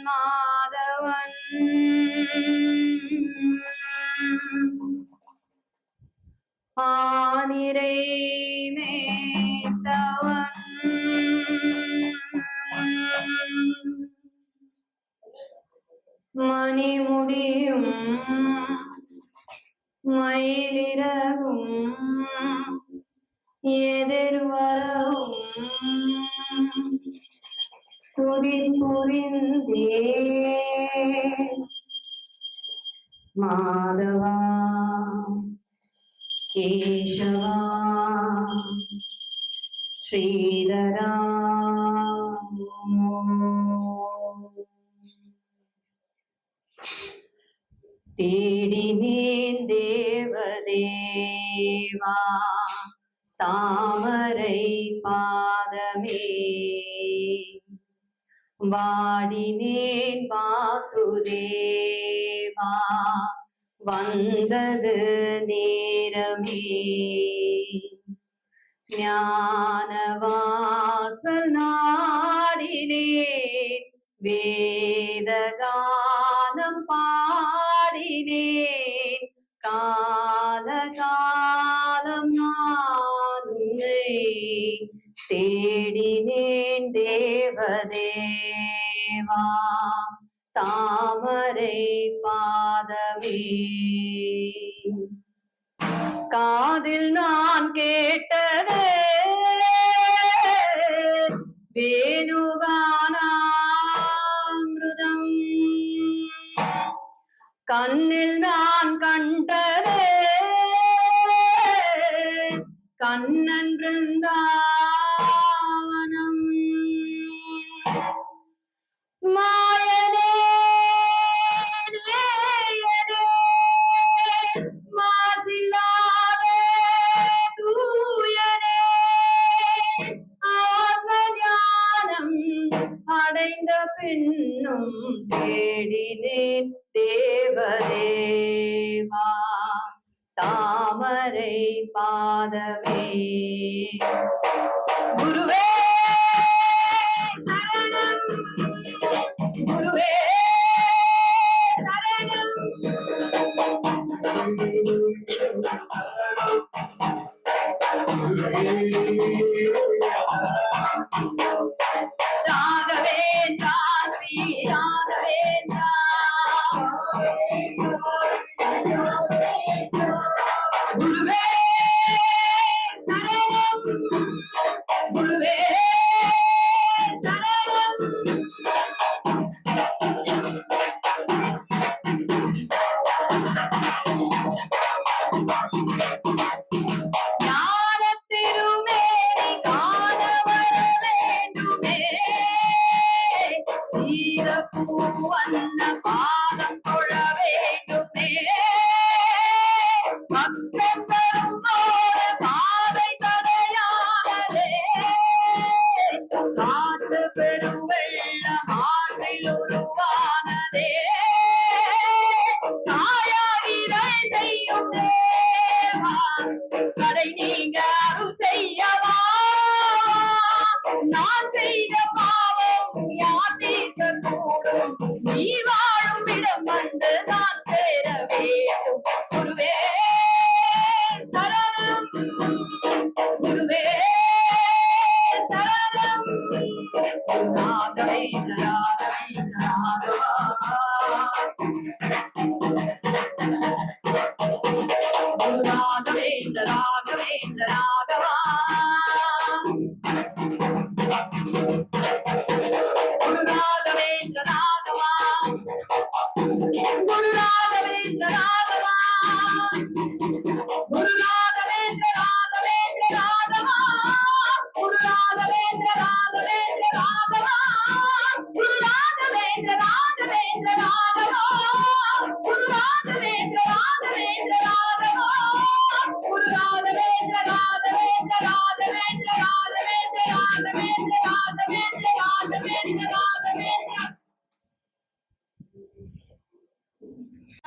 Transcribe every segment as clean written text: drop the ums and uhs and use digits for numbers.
மாதவன் ஆனிரை மேத்தவன் மணிமுடியும் மயிலிறகும் எதிர்வரும் புரிந்தே மாதவா கேசவா ஸ்ரீதரா தேடினேன் தேவதேவா தாமரை பாதமே வாடினேன் வாசுதேவா வந்தது நேரமே ஞானவாசல் நாடினேன் வேதகானம் பாடினேன் காலகாலம் நான் தேடினேன் தேவதேவா தாமரை பாதமே காதில் நான் கேட்டது வேணுகானாமிருதம் கண்ணில் நான் கண்டது கண்ணன் பிருந்தாவனம் மாயனே மாசில்லாதே தூயனே ஆத்மஞானம் அடைந்த பின்னும் தேடினேன் தேவதேவா தாமரை பாதமே குருவே சரணம் குருவே சரணம் ராகவேந்திரா ஸ்ரீ ராகவேந்திரா குருவே சரணம் குருவே சரணம் ஞானத்திருமேனி காண வர வேண்டுமே சீரப்பூவண்ண பாதம் தொழ வேண்டுமே பக்தரும் பாதை தடையாதே காற்று பெருவெள்ள ஆற்றில் உருவானதே தாயாகிரை செய்யும் தேவா கடை நீங்க அருள் செய்யவா நான் செய்த பாவம் யார் தீர்க்க கூடும் நீ வாழும் இடம் வந்து நான் சேர வேண்டும் குருவே சரணம் குருவே சரணம் ராகவே ராகவே ராகவா ராகவே ராகவே ராகவா ராகவேந்திர ராகவா குரு ராகவேந்திர ராகவா குரு ராகவேந்திர ராகவேந்திர ராகவா குரு ராகவேந்திர ராகவேந்திர ராகவா குரு ராகவேந்திர ராகவேந்திர ராகவா குரு ராகவேந்திர ராகவேந்திர ராகவா குரு ராகவேந்திர ராகவேந்திர ராகவேந்திர ராகவேந்திர ராகவேந்திர ராகவேந்திர ராகவேந்திர ராகவேந்திர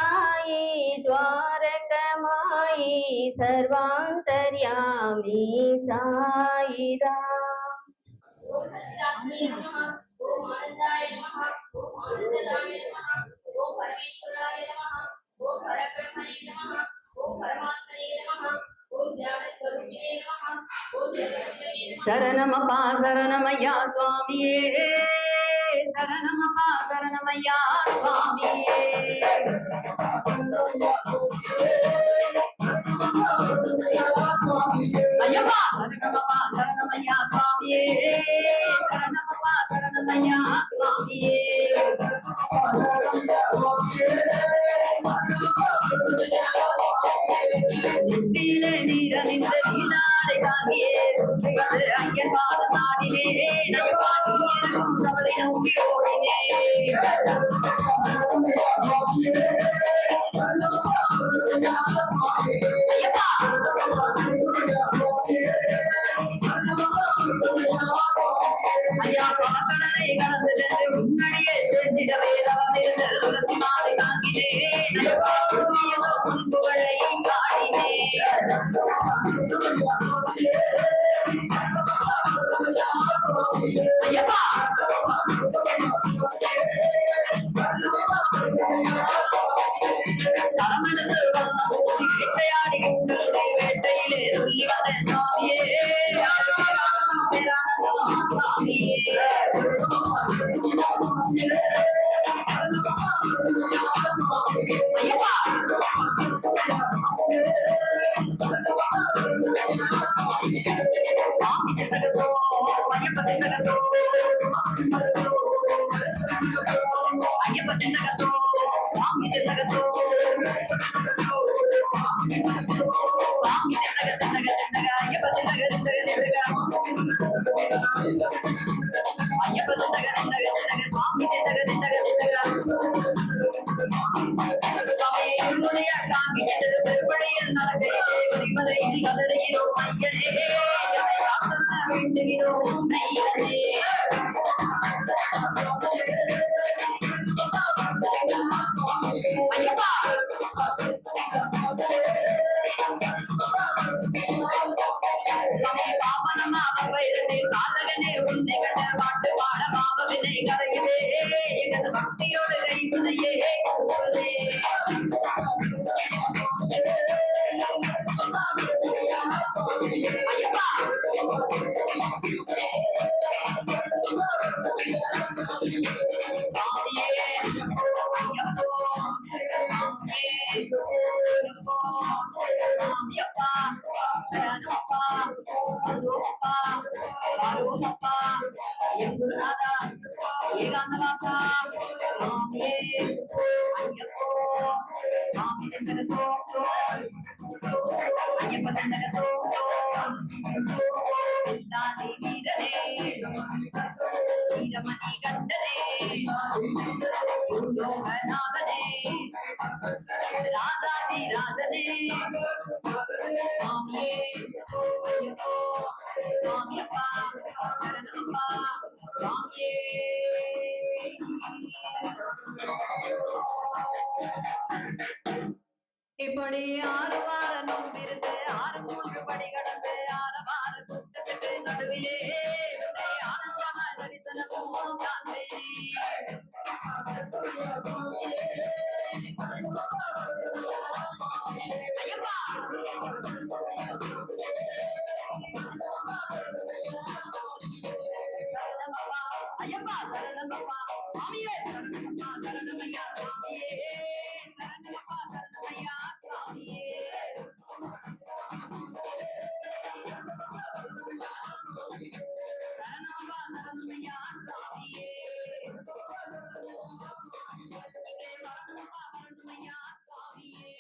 माये द्वारकमाये सर्वान्तर्यामी साई राम। जगन्नाथाय नमः ओम परमेश्वराय नमः ओम परब्रह्मणे नमः ओम परमात्मने नमः ओम ज्ञानस्वरूपिणे नमः ओम जगन्नाथाय नमः शरणमय्या स्वामिये शरणमय्या स्वामिये ஐயப்பா சரணமையா சுவாமியே சரணமப்பா சரணமையா சுவாமியே நெற்றியிலே நீரணிந்த நீலாடை தாங்கியே சுற்றிவது ஐயன் பாத நாடினே ஐயப்பா கவலை நோக்கி ஓடினே ஐயப்பா ஐயா கடலை கடந்து முன்னடியே சேர்ந்திடவே தவமிருந்த துளசி மாலை தாங்கினேன் புகழை பாடினேன் ஐயப்பா சலமனது வேட்டையாடி வேட்டையிலே சொல்லி வந்த சுவாமியே ஐயப்பா சுவாமி ஜெகதோ ஐயப்ப ஜெகதோ ஐயப்ப ஜெகதோ சுவாமி ஜெகதோ சுவாமி ஜெகதோ ஐயப்ப ஜெகதோ ஐயப்ப சுவாமி என்னுடைய காங்கி பெருப்படையில் நடக்கையிலே வரிமலையில் கதறுகிறோம் ஐயனே வேண்டுகிறோம் ஐயனே ஐயப்பா காதகனே உன்னை கண்ட பாட்டு பாட பாவவினை கரையுவே எனது பக்தியோடு கைவினையே ஐயப்பா சாமியே ஐயப்போ சாமியப்பா சரணப்பா அருப்பா அருப்பா எங்குநாதா ஏகாந்தவாசா சாமியே ஐயப்போ சாமி தந்தகத்தோ ஐயப்ப தந்தகத்தோ எல்லாதி வீரனே வீரமணி கண்டனே லோகநாதனே ராதாதி ராதனே சாமியே ஐயப்போ சாமியப்பா சரணப்பா சாமியே இப்படி 6 வாரம் இருந்து 6 3 படி கடந்து 6 வார கூட்டத்துக்கு நடுவிலே ஆனந்தமா தரிசனமும் காண்பேன் ஐயப்பா சரணமப்பா ஐயப்பா சரணமப்பா சாமியே சரணமப்பா சரணமையா சாமியே சரணமப்பா சரணமையா சாமியே சரணமப்பா சரணமையா சாமியே இங்கே வரணுமப்பா வரணுமையா சாமியே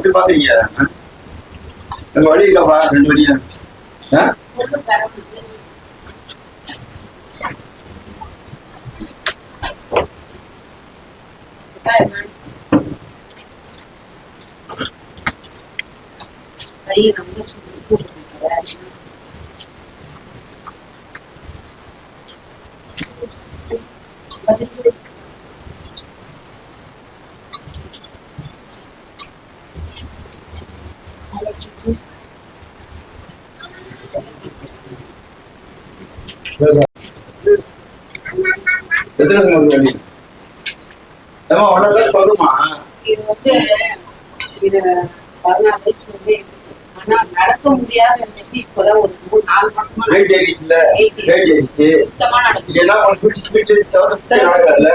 எப்படி பாக்குறீங்க? நம்ம வழி இருக்காப்பா, 2 வழி தான். எத்தனை வழி? ஏமா 1.5 கிளாஸ் வருமா? இது வந்து இது 16 வயசு வந்து ஆனா நடக்க முடியாத இப்பதான் ஒரு 3-4 மாசமா வெயிட் ஏறிச்சுல, வெயிட் ஏறிச்சு. சுத்தமா நடக்கும். இல்லைன்னா ஒரு ஸ்பீட் செவத்து நடக்காதுல்ல.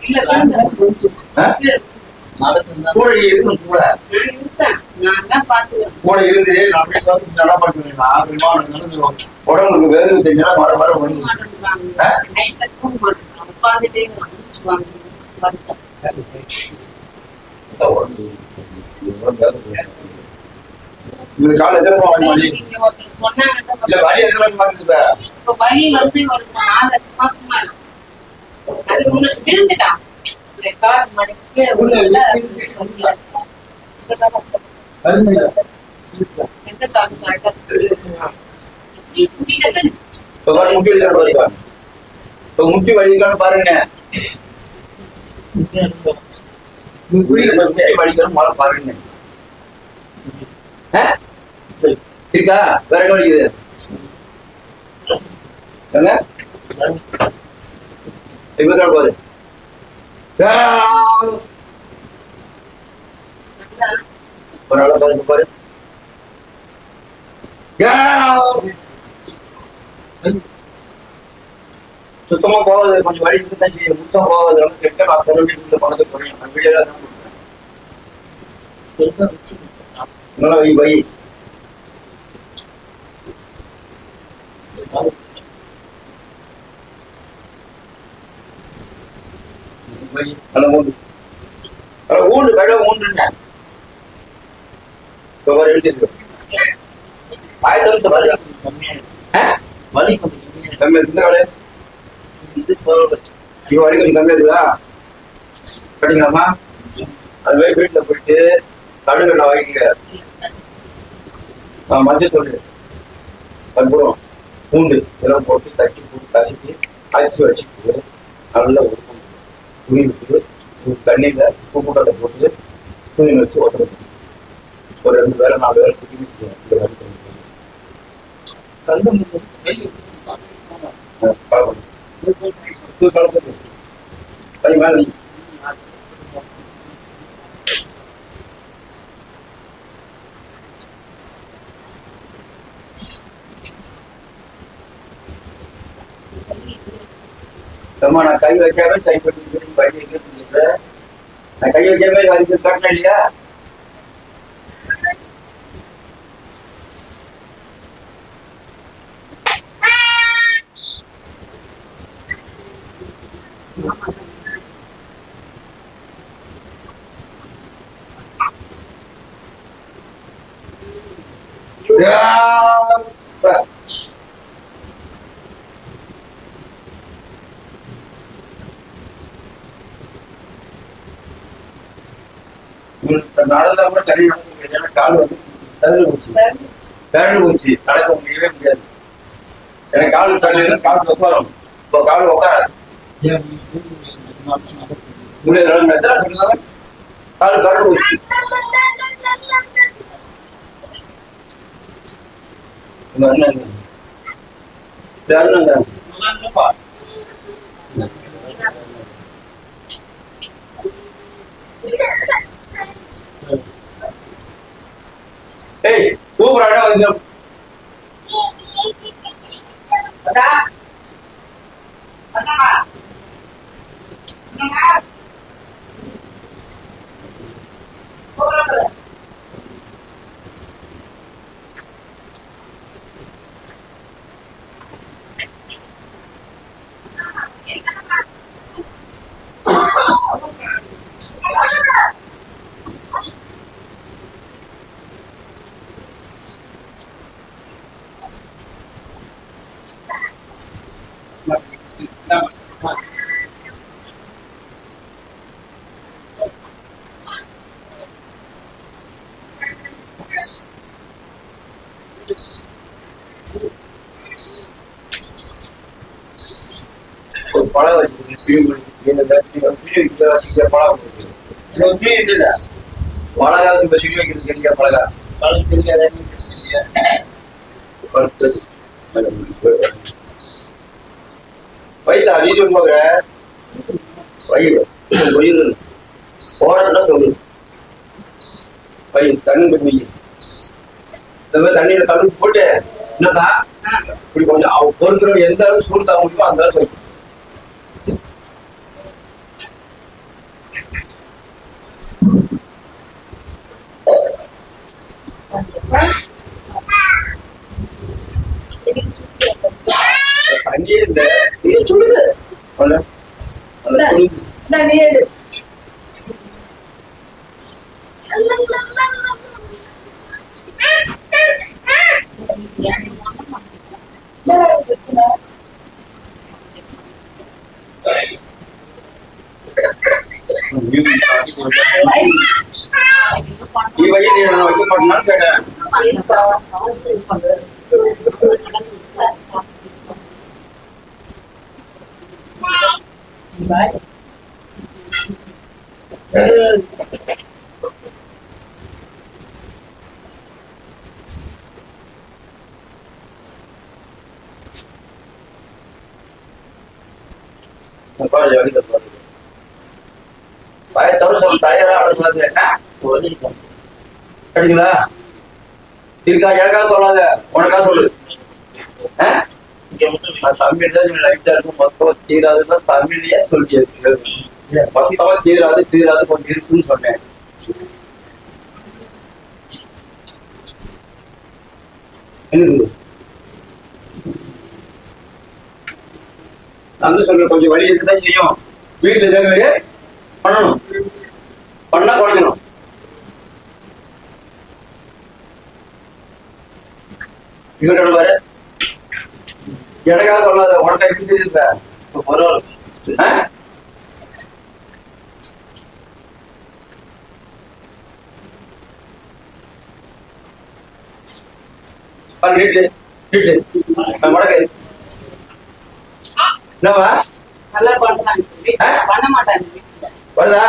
இல்ல கூட இருக்கணும். கூட நான் தான் பாத்துக்கிறேன். கூட இருந்து நான் அப்படியே பார்த்து நல்லா பண்ணுவேன். ஆகுமா நடந்துருவோம். உடம்புக்கு வேதனை தெரிஞ்சா வர வர வந்து நைட்ல தூங்க மாட்டேன். உட்காந்துட்டே வருத்தம். இந்த கால எத்தனை வழி? நீங்க ஒருத்தர் சொன்னாங்க இல்ல வழி எத்தனை மாசத்துக்கு? இப்ப வலி வந்து ஒரு 4 மாசமா இருக்கு. அது முன்னாடி விழுந்துட்டான். இந்த கால் மடிச்சுட்டு உள்ள எந்த காலம் கரெக்டா முட்டி வழிக்கான்னு பாருங்க. வழிக்கான்னு பாருங்க. இருக்கா? வேற என்ன வலிக்குது? இப்ப போகுது. ஒரு ஆளை பாருங்க பாரு. சுத்தமா போகாது. கொஞ்சம் வழி இருக்குதான் செய்யும். முழுசா போகாது. ரொம்ப கெட்ட வீட்டுல பணத்தை குறையும். நான் வீடியோ தான் கொடுக்குறேன். நல்லா வை வை. நல்லா ஊண்டு. நல்லா ஊண்டு. வேலை ஊண்டுங்க. இப்ப வர எழுதிருக்கு. 1000 வலி கொஞ்சம் கம்மியா இருக்கு. வேலை இவ வலி கொஞ்சம் கம்மியா இருக்குதா? கட்டிங்களாமா? அது வீட்டுல போயிட்டு கடுகு நான் வாங்கிக்க. மஞ்சத்தூள் அதுக்கப்புறம் பூண்டு இதெல்லாம் போட்டு தட்டி போட்டு கசக்கி அரிசி வச்சுட்டு நல்லா துணி விட்டு தண்ணியில உப்பு கூட்டத்தை போட்டு துணி வச்சு ஓட்டுறது. ஒரு 2 வேலை 4 வேலை கலந்து கை மேல நான் கை வைக்காம சை பண்ணி படி நான் கை வைக்காம அதுக்கு காட்டினேன் இல்லையா? நடந்தா கூட தனி நடக்க முடியாது. கால் வந்து திரண்டு போச்சு. நடக்க முடியவே முடியாது. எனக்கு கால் தரல கால் உட்காரும். இப்போ கால் உட்காராது. முடியாது. கால் திரண்டு போச்சு. கூப்பிடாடா வந்து ஒரு பழம் வச்சுக்க பழம் பழகாவது இப்ப சுற்றி வைக்கிறது தெரியா பழகா வயிற்று அழிஞ்சு போக வயிறு வயிறு போறதுன்னா சொல்லு வயிறு தண்ணி பண்ணி இந்த மாதிரி தண்ணியில கழுவி போட்டு என்னதான் இப்படி கொஞ்சம் அவங்க பொறுத்துறவங்க எந்த அளவுக்கு சூடு தாங்க முடியுமோ அந்த அளவுக்கு வைக்கும். தண்ணியே இந்த சுடுது வயிறு நான் வைக்க மாட்டேன்னு கேட்டேன். அடிங்களா இருக்கா எனக்கா சொல்லாத உனக்கா சொல்லு தமிழ் லைட்டா இருக்கும் மொத்தம் தீராதுன்னா தமிழ்லயே சொல்லி மொத்தமா தீராது தீராது கொஞ்சம் இருக்குன்னு சொன்னேன். எனக்கு அந்த சொல்ல கொஞ்சம் வழி இருக்குதான் செய்யும். வீட்டுல இதே பண்ணணும் பண்ணா குறைக்கணும். இவரோட பாரு எனக்காக சொல்லாத உனக்கா எப்படி தெரியுது வீட்டு வீட்டு முடக்கு என்னவா நல்லா பண்ண மாட்டாங்க வருதா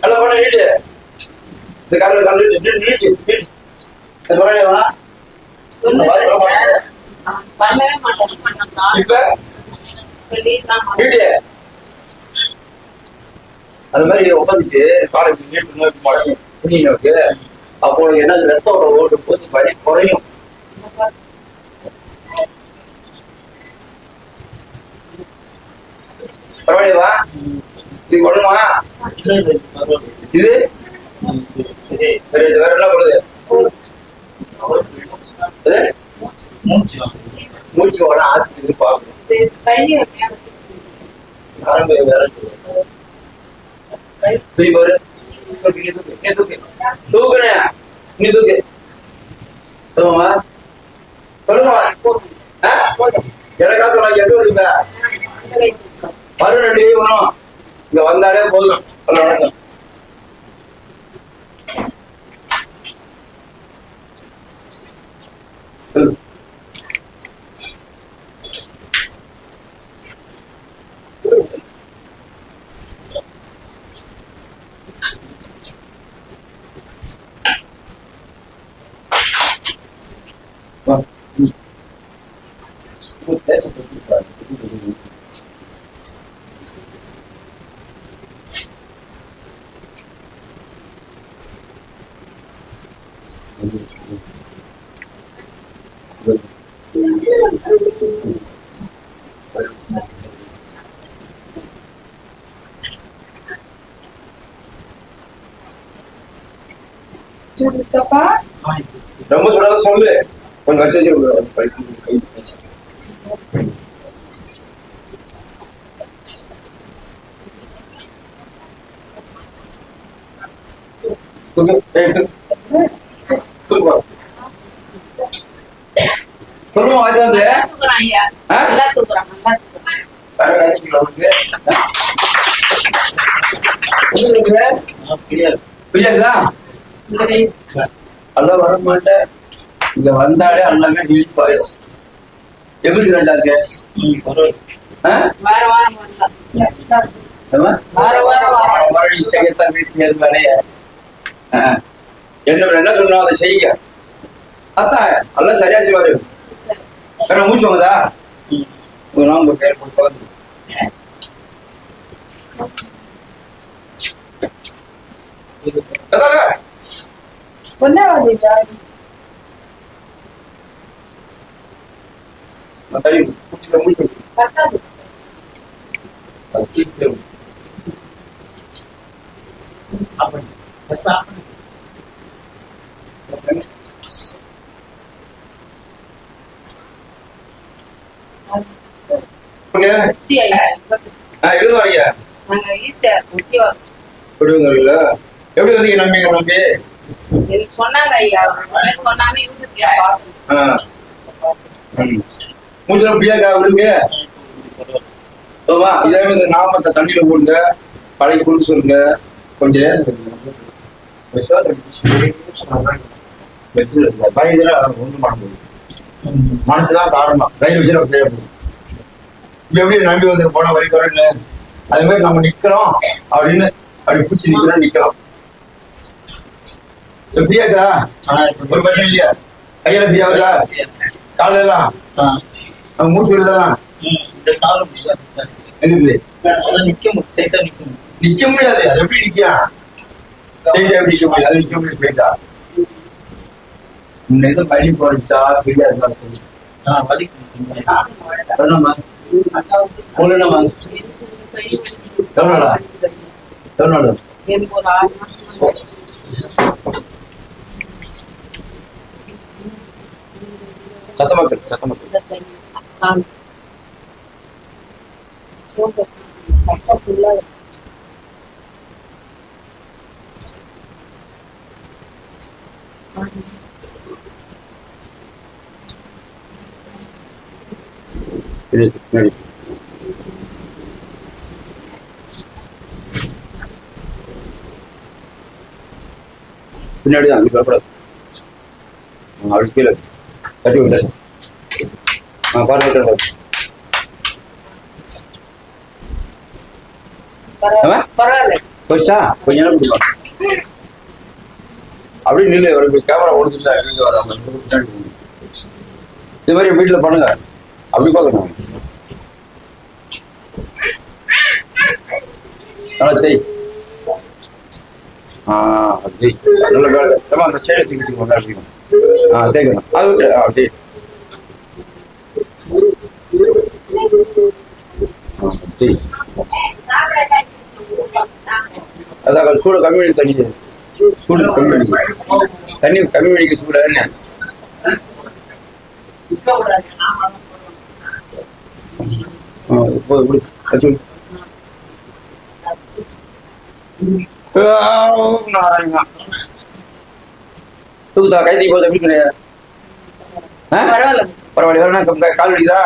நல்லா பண்ண வீட்டு இந்த காலையில் பண்ணவே மாட்டாங்க. இப்ப வீட்டு அது மாதிரி உட்காந்துட்டு காலேஜ் வீட்டு மடக்கு புண்ணியனுக்கு அப்போ என்ன ரத்தோட ஓட்டு போது வலி குறையும். பரவாயில்லையா இது பண்ணுமா இது சரி சரி வேற என்ன பண்ணுது மூச்சு வர ஆஸ்பத்திரி பார்க்கணும் ஆரம்பம் வேற சொல்லுங்க தூக்குனே நீ தூக்கு சொல்லுமா சொல்லுமா எனக்கா சொல்ல எப்படி வருங்க மறுநடி வரும் இங்க வந்தாலே போதும் வணக்கம் ரொம்ப சொல்லாத சொல்லு கொஞ்சம் வச்சு சொல்லுமா வாய்ட்டு வந்து நல்லா தூக்குறான் நல்லா தூக்குறான் பிரியாதா அதெல்லாம் வர மாட்டேன். இங்க வந்தாலே எல்லாமே இழிப்பாயிரும். எப்படி ரெண்டாங்க வார வாரம் செய்யத்தான் வீட்டு வேலைய என்ன சொல்றோம் அதை செய்யுங்க. அதான் எல்லாம் சரியா செய்வாரு. வேற மூச்சு வாங்கதா நாம பேர் கொடுத்து எப்படி வந்தீங்க நம்பிக்கை நம்பி சொன்னாங்க ஐயா மூச்சல பிள்ளையா விடுங்க. இதே மாதிரி நாமத்தை தண்ணியில போடுங்க, பழைய குளிக்க சொல்லுங்க. கொஞ்சம் பயத்துல ஒண்ணும் பண்ண முடியும். மனசுதான் காரணம். கையில் வச்சு எப்படி நம்பி வந்து போன வரைக்கும் அதே மாதிரி நம்ம நிக்கிறோம் அப்படின்னு அப்படி பூச்சி நிக்கலாம். பிரியாக்கா ஒரு பிரச்சனை இல்லையா? கையில பிரியாவுதா? கால எல்லாம் மூச்சு விடுதலாம் நிக்க முடியாது. அது எப்படி நிக்கலாம்? எப்படி நிக்க முடியாது? அது நிக்க முடியாது. போயிட்டா எதுவும் பழி போடுச்சா பிரியாதுமா சத்தமாக்கள் சத்தமாக்கள் பின்னாடிதான் அப்படி வரக்கூடாது. அப்படி கீழே தட்டி விட பாருங்க. பெருசா கொஞ்சம் நேரம் கொடுப்பா. அப்படி நில்லு. கேமரா ஓடுதுல இது மாதிரி வீட்டுல பண்ணுங்க. அப்படி பார்க்கணும். செய் நல்ல வேலை. அந்த சேலை தூக்கிச்சுக்கோங்க. அப்படி தேய்க்கணும். அது விட்டு அப்படி அதான் சூட கம்மி பண்ணி தண்ணி சூடு கம்மி பண்ணி தண்ணி கம்மி பண்ணிக்க சூட என்ன தூக்குதா கைதி போது எப்படி கிடையாது? பரவாயில்ல. வேற கால் வலிக்குதா?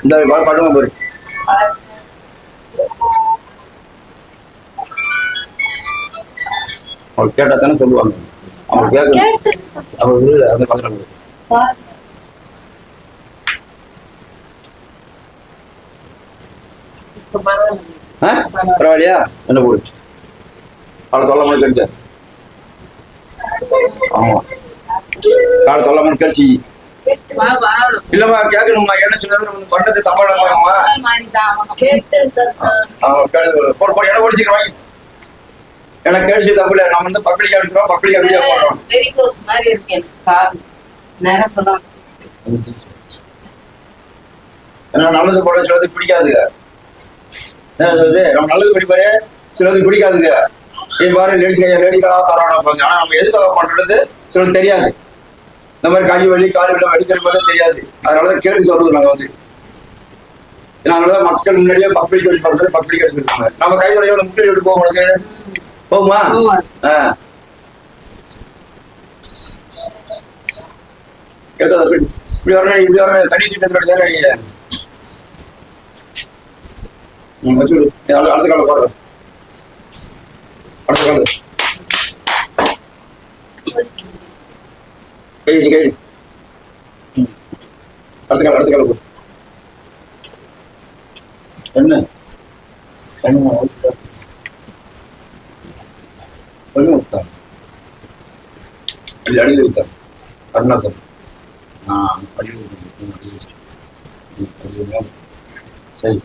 இந்த பாடுங்க போரு. அவங்க கேட்டா தானே சொல்லுவாங்க. அவங்க கேட்க அவங்க அந்த பாக்குறாங்க. பரவாயில்லையா? என்ன போடு காலை தொல்லை மணி கடிச்ச. ஆமா காலை தொல்லை மணி கடிச்சு இல்லம்மா கேட்கணும்மா. என்ன சொல்லுறது பண்டத்தை தப்பாடாமா என்ன படிச்சுக்க வாங்கி எனக்கு கேடுச்சு தப்புல. நம்ம வந்து பப்ளிக் அடிக்கிறோம். பப்ளிக் அப்படியே போடுறோம். ஏன்னா நல்லது போட சிலதுக்கு பிடிக்காதுங்க. என்ன சொல்றது? நம்ம நல்லது படிப்பாரு சிலதுக்கு பிடிக்காதுங்க. பாரு லேடிஸ்காக தரோம். ஆனா நம்ம எதுக்காக பண்றது சிலது தெரியாது. இந்த மாதிரி கை வலி கால் வலி அடிக்கிற மாதிரி தெரியாது. அதனாலதான் கேட்டு சொல்றது நாங்க வந்து. அதனாலதான் மக்கள் முன்னாடியே பப்ளிக் அடி பண்றது பப்ளிக் எடுத்துருக்காங்க. நம்ம கை வலையோட முன்னாடி விட்டு போவோம். உங்களுக்கு போகுமா? இப்படி வரணும். இப்படி வரணும். தனி திட்டத்தோட தானே வச்சு விடு. அடுத்த கால போடுற அடுத்த கால கைடி கைடி. அடுத்த கால போடு. என்ன என்ன கொஞ்சம் விட்டா அடியில் விட்டார் கர்நாடகம். அடியில் சரி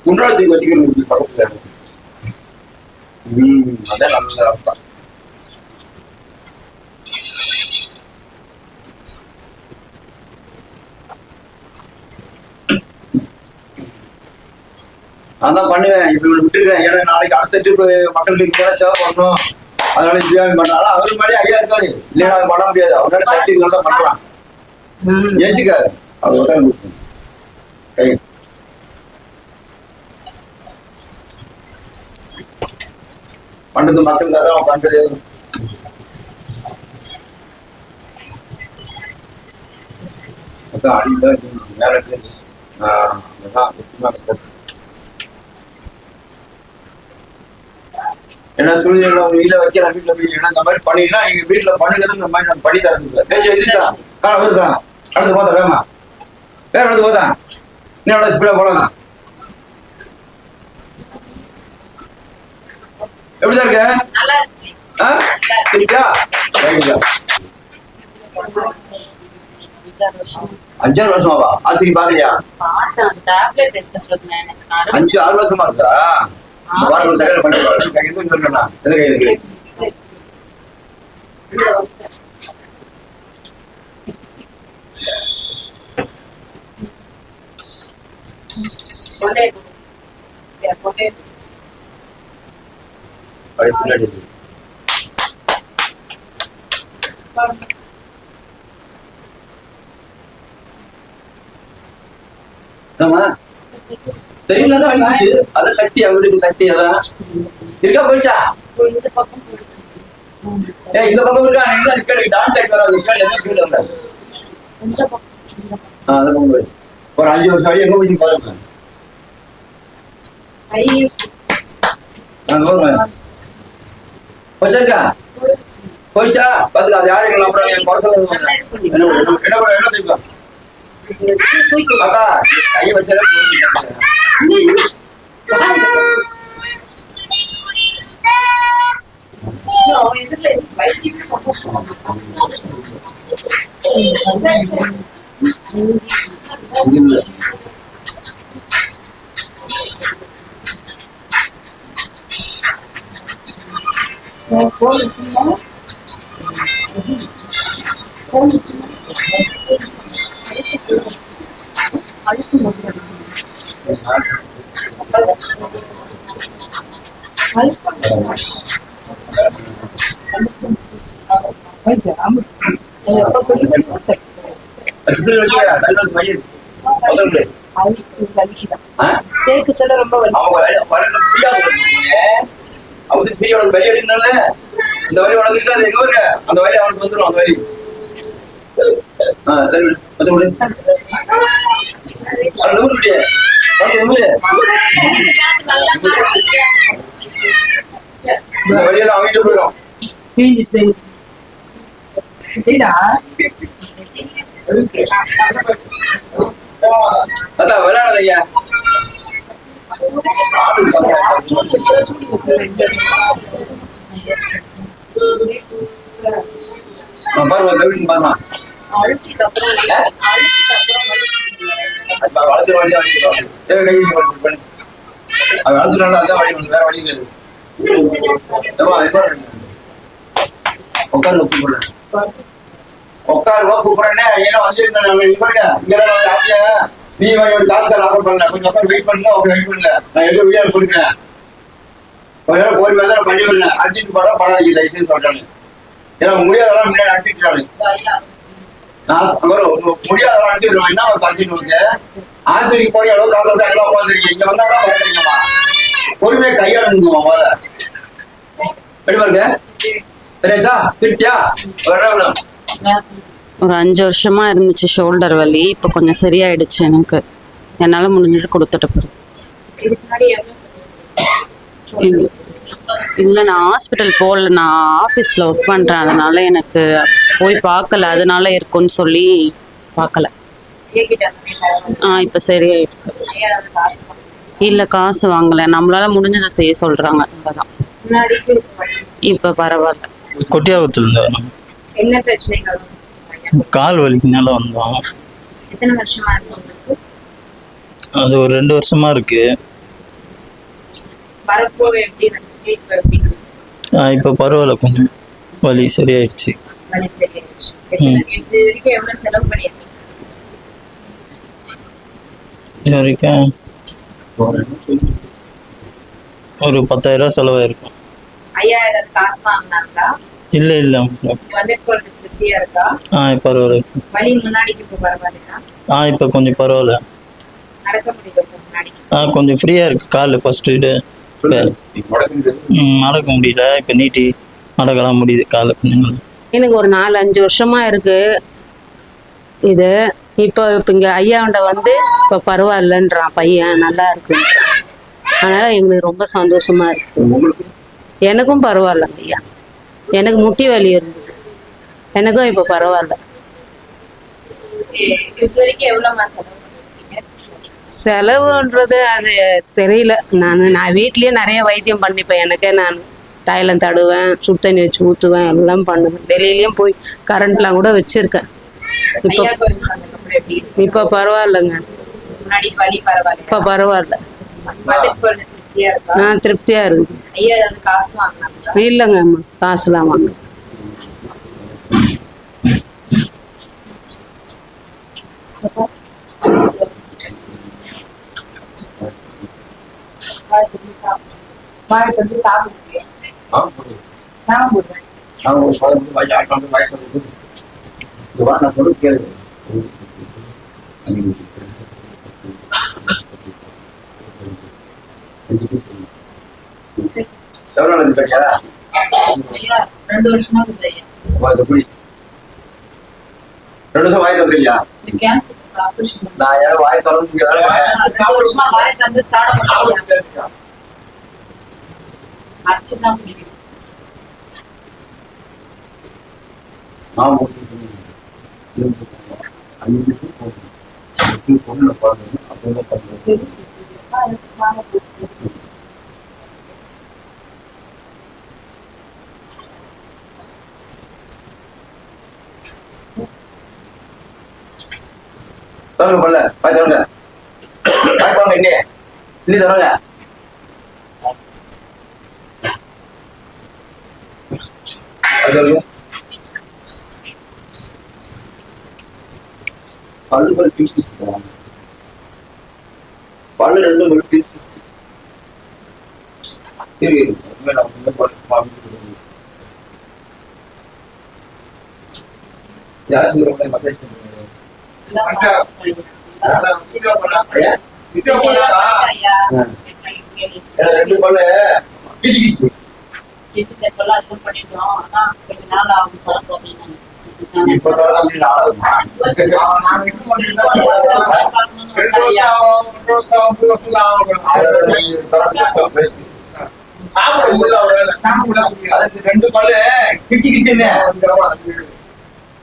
குன்றாலத்துக்கு வச்சுக்கிறேன் பக்கத்துல. அதான் நல்ல அப்பா. அதான் பண்ணுவேன். இப்ப இவனை விட்டுருக்கேன். ஏன்னா நாளைக்கு அடுத்த ட்ரிப் மக்களுக்கு மேல சேவை பண்ணணும். அதனால இப்படியாவே பண்ணாலும் அவரு மாதிரி ஐயா இருக்காரு. இல்லைன்னா அது பண்ண முடியாது. அவனால சக்தி தான் பண்றான். ஏச்சுக்காரு அது உடனே கை பண்றது மக்களுக்காக அவன் பண்றது. அதான் அடிதான் வேற ஏன்னா சூழ்நிலை உங்க வீட்டுல வைக்கலாம். வீட்டுல போய் ஏன்னா இந்த மாதிரி பண்ணினா எங்க வீட்டுல பண்ணுறது இந்த மாதிரி நான் பண்ணி தரது பேச்சு வச்சுருக்கான். வருதான் அடுத்து பார்த்தா வேமா வேற அடுத்து பார்த்தா இன்னும் ஸ்பீடா போலாம். எப்படிதான் இருக்க? அஞ்சாறு வருஷமாவா? ஆசிரியர் பாக்கலையா? 5-6 வருஷமா இருக்கா? ஒரு செகண்ட் பண்ணி எந்த கையில் இருக்கு? அப்படியே பின்னாடி இருக்கு. தெரியல அத சக்தி அவருக்கு சக்தி அதான் இருக்கா. போயிடுச்சா? இந்த பக்கம் இருக்கா? டான்ஸ் ஆக்ட் வராது. ஒரு 5 வருஷம் வழி எங்க போய் பாருங்க. போச்சா போயிடுச்சா? பாத்துக்க அது யாரு அப்புறம் என்ன அக்கா கை வச்சா சொல்ல ரொம்ப வழி எடுக்கணும்ல. இந்த வழி உனக்கு இருக்காது. எங்க வருங்க அந்த வழி அவனுக்கு வந்துடும். அந்த வழி வழியெல்லாம் அவங்கிட்ட போயிடும். அதான் விளையாடுறது ஐயா. பாருமா கவின் பாருமா வளர்த்து வழி வளர்த்துனால அதான் வழி வேற வழி இல்லை. உட்காரு கூப்பிடுறேன். உட்காருவா கூப்பிடுறேன்னே. ஏன்னா வந்துருந்தேன் நீ ஒரு காசுக்கார ஆஃபர் பண்ணல. கொஞ்சம் வெயிட் பண்ணல. வெயிட் பண்ணல. நான் எவ்வளவு வீடியோ கொடுக்குறேன். கொஞ்ச நேரம் போய் மேல பண்ணி வரல. அடிச்சுட்டு போட படம் வைக்க லைசன்ஸ் சொல்றாங்க. ஏன்னா முடியாதெல்லாம் முன்னாடி அடிச்சுட்டாங்க. நான் முடியாதெல்லாம் அடிச்சுடுவேன். என்ன ஒரு படிச்சுட்டு ஆஸ்பத்திரிக்கு போய் எவ்வளவு காசு விட்டு எல்லாம் உட்காந்துருக்கீங்க இங்க வந்தா தான் உட்காந்துருக்கீங்கம்மா பொறுமையை கையாளுங்கம்மா முதல்ல எப்படி பாருங்க சரியா திருப்தியா ஒரு 5 வருஷமா இருந்துச்சு ஷோல்டர் வலி. இப்போ கொஞ்சம் சரியாயிடுச்சு. எனக்கு என்னால முடிஞ்சது கொடுத்துட்டு போறேன். இதுக்கு முன்னாடி எவ்வளவு செலவு? இல்லை, நான் ஹாஸ்பிட்டல் போகல. நான் ஆஃபீஸில் ஒர்க் பண்ணுறேன். அதனால எனக்கு போய் பார்க்கல. அதனால இருக்குன்னு சொல்லி பார்க்கல. இப்போ சரியாயிருக்கு. இல்லை, காசு வாங்கலை. நம்மளால முடிஞ்சதை செய்ய சொல்கிறாங்க. அதான் இப்போ பரவாயில்ல. கொட்டியாபுரத்துல என்ன பிரச்சனைகள்? கால் வலிக்குனால வந்தோம். எத்தனை வருஷமா இருக்கு உங்களுக்கு? அது ஒரு 2 வருஷமா இருக்கு. வரப்போ எப்படி வந்துச்சு, இப்போ எப்படி இருக்கு? இப்போ பரவாயில்ல, கொஞ்சம் வலி சரியாயிடுச்சு. வலி சரியாயிடுச்சு. இது வரைக்கும் எவ்வளவு செலவு பண்ணிருக்கீங்க? இது வரைக்கும் ஒரு 10,000 செலவாயிருக்கும். ஐயா ஏதாவது காசு வாங்கினாங்களா? இல்லை இல்லை, வந்துட்டு போறது திருப்தியா இருக்கா? பரவாயில்ல. வலி முன்னாடிக்கு இப்போ பரவாயில்லையா? இப்போ கொஞ்சம் பரவாயில்ல. நடக்க முடியுது முன்னாடி? கொஞ்சம் ஃப்ரீயா இருக்கு. கால் ஃபர்ஸ்ட் நடக்க முடியல. இப்போ நீட்டி நடக்கலாம் முடியுது காலை கொஞ்சம். எனக்கு ஒரு 4-5 வருஷமா இருக்கு இது. இப்போ இங்க ஐயாண்ட வந்து இப்போ பரவாயில்லன்றான் பையன், நல்லா இருக்கு. அதனால எங்களுக்கு ரொம்ப சந்தோஷமா இருக்கு. எனக்கும் பரவாயில்லங்க ஐயா. எனக்கு முட்டி வலி இருந்தது, எனக்கும் இப்போ பரவாயில்ல. இது வரைக்கும் எவ்வளவு செலவு பண்ணிருக்கீங்க? செலவுன்றது அது தெரியல. நான் வீட்லயே நிறைய வைத்தியம் பண்ணிப்பேன். எனக்கே நான் தைலம் தடுவேன், சுடு தண்ணி வச்சு ஊற்றுவேன், எல்லாம் பண்ணுவேன். வெளியிலயும் போய் கரண்ட்லாம் கூட வச்சிருக்கேன். இப்போ பரவாயில்லைங்க. முன்னாடி வலி பரவாயில்ல? இப்போ பரவாயில்ல. திருப்தியா இருக்கு. ஐயா ஏதாவது காசு வாங்கினாங்களா? இல்லைங்க அம்மா, காசுலாம் வாங்க. ஐயா 2 வருஷமா இருக்கு ஐயா. 2 வருஷம் வாய் தந்துருக்கியா? கேன்சர் ஆபரேஷன் நான் ஏன் வாய் திறந்து வருஷமா வாய் தந்து சாப்பிட அர்ச்சனா பிடிக்கும். பொண்ணு பாருங்க அப்படின்னு பண்ணல பாய் தரங்க பாய் பாருங்க இன்னி தரங்க பல்லு பல்லு பீஸ் பல்லு 2 மணி பீஸ்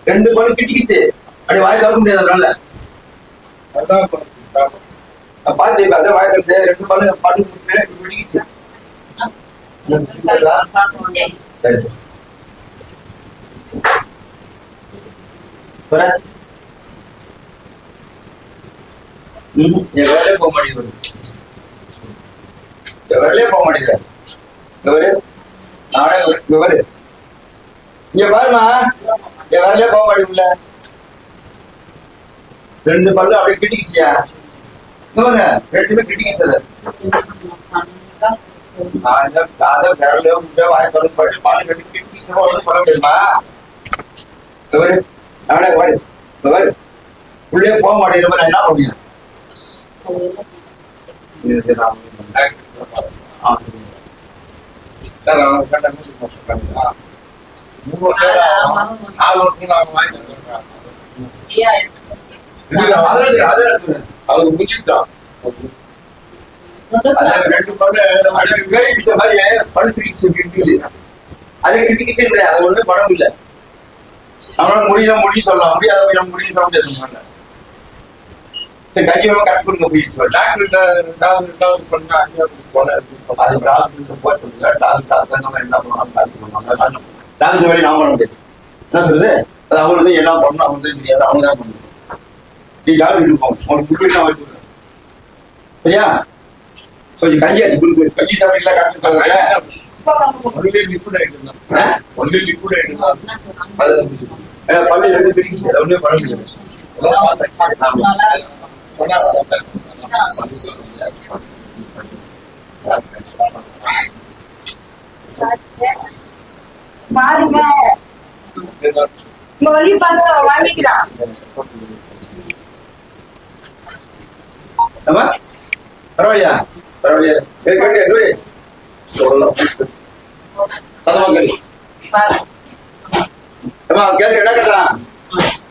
ரெண்டு பல்லு கிட்டிக்கிச்சு அப்படி வாய் திறக்க முடியாது. அதனால பாத்து அதான் வாய் திறந்து 2 பல்லு பல்லு கிட்டிக்கிச்சு. என் வேலையே போக மாட்டேங்குது. வேலையே போக மாட்டேங்குது. நானே இங்க பாருமா, என் வேலையே போக மாட்டேங்குதுல. 2 பல்லு அப்படியே கிட்டிக்கிச்சியா? பாருங்க 2மே கிட்டிக்கிச்சு. வாய் தொடர்ந்து போயிட்டு பால் கட்டி கிட்டிக்கிச்சு சொல்ல முடியுமா? நானே உள்ளே போக மாட்டேங்கிற மாதிரி என்ன முடியும்? இது நான் சார் அவங்க கேட்டாங்க 3 வருஷம் 4 வருஷம் நான் வாங்கி அவங்க முடிஞ்சுட்டான். ரெண்டு பண்ணு அது கிரிட்டிகேஷன் கிடையாது. அது ஒண்ணு படம் இல்லை. நம்மளால முடியும் சொல்லலாம், முடியாத முடியும் சொல்ல முடியாது. சரி கையெல்லாம் காசு கொடுங்க போயிடுச்சு. டாக்டர் ரெண்டாவது பண்ணா 5வது போன அது டாக்டர் போட்டுங்க. டாக்டர் நம்ம என்ன பண்ணலாம் டாக்டர் வேலை நான் பண்ண முடியாது. என்ன சொல்றது? அது அவங்களுக்கு என்ன பண்ணணும் அவங்க தெரியாது. அவங்க தான் பண்ணணும். நீ டாக்டர் இருப்போம் உனக்கு குடிக்க வாங்கி கொடுக்குறேன் சரியா? கொஞ்சம் கஞ்சி ஆச்சு குடுக்கு. கஞ்சி சாப்பிட்டீங்களா? காசு ஒன்லி லிக்விட் ஐட்டம் தான். ஒன்லி லிக்விட் ஐட்டம் தான். பள்ளி 2 பிரிச்சு ஒண்ணே பண்ண முடியாது. பாருங்க இந்த வழி பார்த்து வாங்கிக்கிறான். பரவாயில்லையா? பரவாயில்லையா? கேள்வி என்ன கேட்டான்?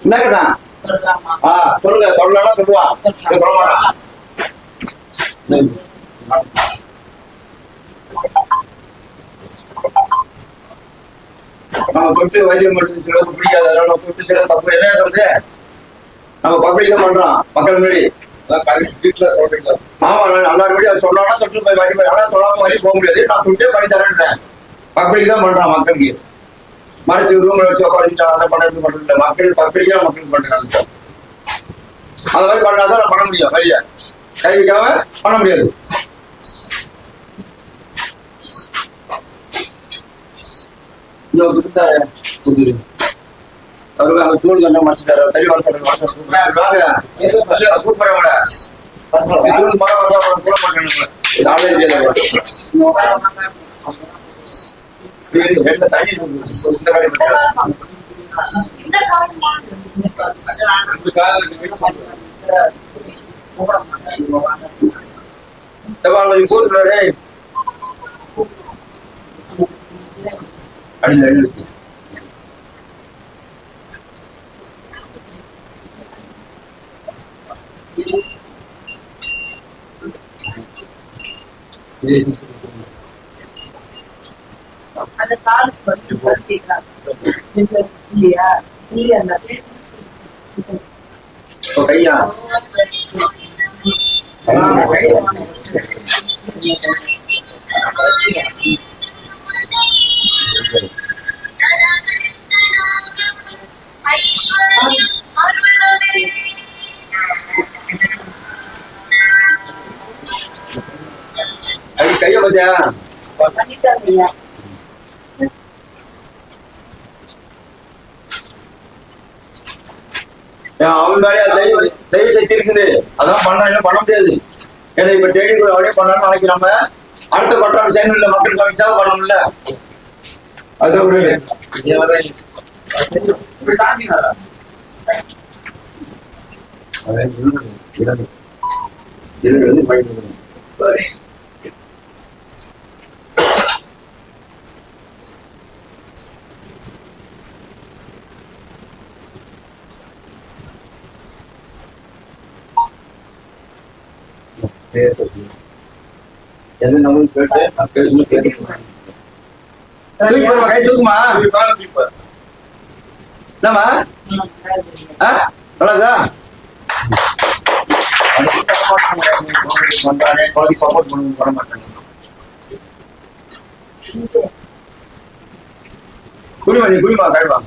என்ன கேட்டான்? சொல்லுங்க. சொல்லலாம் சொல்லுவான். சொல்ல மாட்டான். நம்ம கொட்டு வைத்தியம் பண்ணுறது சிலருக்கு பிடிக்காது. அதனால கொட்டு சில தப்பு என்ன சொல்றது? நம்ம பப்ளிக் தான் பண்றோம் மக்கள் முன்னாடி. வீட்டுல சொல்றீங்களா? ஆமா எல்லாரும் முன்னாடி அதை சொன்னா தொட்டு போய் வழி போய். ஆனா சொல்லாம வழி போக முடியாது. நான் சொல்லிட்டே பண்ணி தரேன். பப்ளிக் தான் பண்றான் மக்களுக்கு. மறைச்சு ரூம்ல வச்சு உட்காந்துட்டு அதை பண்றது பண்றது மக்கள் பப்ளிக்கா மக்களுக்கு பண்றாங்க. அந்த மாதிரி பண்ணாதான் நான் பண்ண முடியும். வழிய கை வைக்காம பண்ண முடியாது. அவருக்கு அங்க தூள் கண்ண மறைச்சிட்டாரு. தறி வளர்த்தாரு. கூப்பிடுறவங்கள தூள் மரம் வந்தா கூட மாட்டாங்க. ஆளே தெரியாது. தண்ணி கூட்டுறாரு. அடியில் எழுதி அந்த காலுக்கு வந்து இல்லையா இல்லையா கையா அது கைய பத்தியா பண்ணிட்டாங்க. அவன் மேலே தயவு சக்தி இருக்குது. அதான் பண்ண முடியாது. ஏன்னா இப்ப ட்ரேடிங் அப்படியே பண்ணாலும் நாளைக்கு நம்ம அடுத்த பட்டம் செய்யணும் இல்ல, மக்களுக்கு அவிசாக பண்ணணும்ல. அது ஒரு எந்த நம்மளுக்கு கேட்டு பேசணும் கேட்டுக்கலாம். கை தூக்குமா? என்னமா நல்லதா? சப்போர்ட் பண்ண மாட்டாங்க. குடிமா கழுவா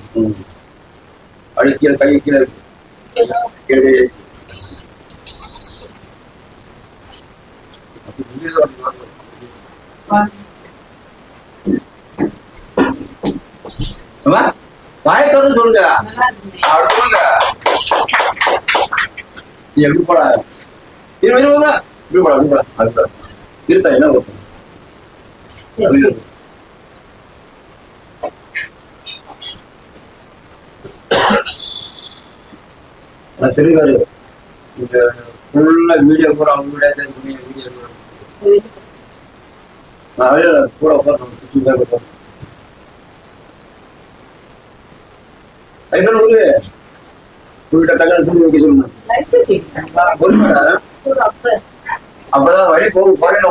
அடிக்கிற கை கீழே வாய்க்கு சொல்லுங்க. அப்படி சொல்லுங்க. எப்படி போடா இப்படி போடா இருத்தா என்ன சொல்லுங்காரு. இந்த ஃபுல்லா வீடியோ கூட அவங்க வீடியோ நான் வெளியில கூட உட்காந்து அப்பதான் வழி போறேன்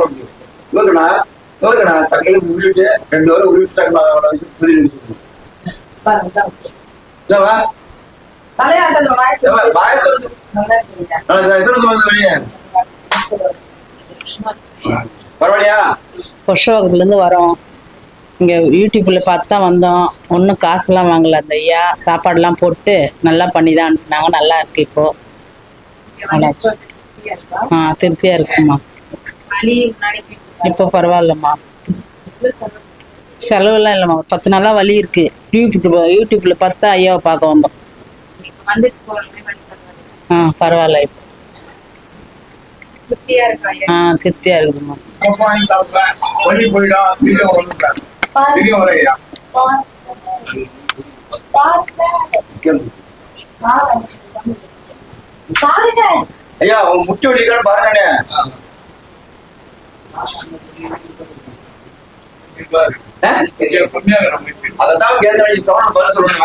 இவங்கண்ணா தக்கையில விட்டுட்டு 2 வாரம் விட்டுட்டாங்க பரவாயில்லையா? புஷ்பகத்துல இருந்து வரோம். இங்க யூடியூப்ல பார்த்து தான் வந்தோம். ஒன்றும் காசுலாம் வாங்கல. அந்த ஐயா சாப்பாடுலாம் போட்டு நல்லா பண்ணி தான் அனுப்புனாங்க. நல்லா இருக்கு இப்போ. திருப்தியா இருக்குமா? இப்போ பரவாயில்லம்மா. செலவெல்லாம் இல்லைம்மா. 10 நாளா வலி இருக்கு. யூடியூப்ல பார்த்து ஐயாவை பார்க்க வந்தோம். பரவாயில்ல இப்போ. திருப்தியா இருக்குதுமா. ஐயா உங்க முட்டி வலிக்கான்னு பாருங்க. அதான் பதில் சொல்றேன்.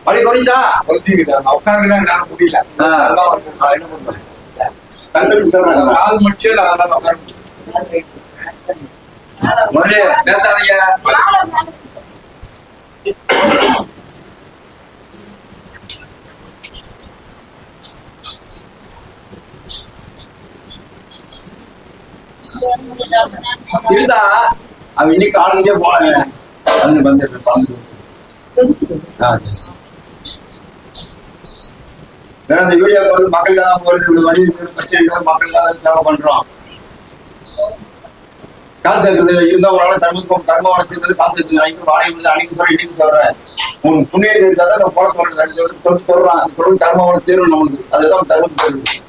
வலி குறைஞ்சா உட்காந்துதான் முடியல. கால் முடிச்சு பேசாதீங்க. இருந்தா அவன் இன்னைக்கு காலையிலே போனாங்க. இந்த வீடியோ போறது மக்கள் தான் போறது. வழி பிரச்சனை மக்கள் தான் சேவை பண்றோம். காசு இருக்குது இருந்தா ஒரு தர்ம வளர்ச்சிருந்தது காசு இருக்குது. அன்னைக்கு வாடகை அன்னைக்கு சொல்ற இன்னைக்கு சொல்றேன். உனக்கு புண்ணியம் இருந்தாதான் நான் போட சொல்றேன். சொல்றான் சொல்றது தர்ம வளர்ச்சி நமக்கு. அதுதான் தர்மம் போயிருக்கு.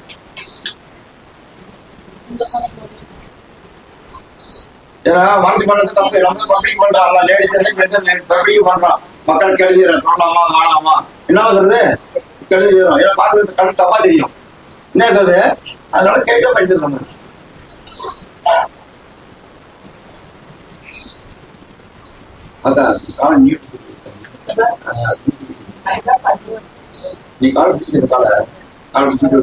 ஏன்னா மனசு பண்றது தப்பு. நம்ம பப்ளிக் பண்றாங்க. லேடிஸ் பப்ளிக் பண்றான். மக்கள் கேள்வி சொல்லலாமா வேணாமா என்ன சொல்றது கேள்வி செய்யறோம். ஏன்னா பாக்குறது கணக்கு தப்பா தெரியும். என்ன சொல்றது அதனால கேட்க பண்ணிட்டு நம்ம அதான் நீ கால பிடிச்சிருக்க கால பிடிச்சிட்டு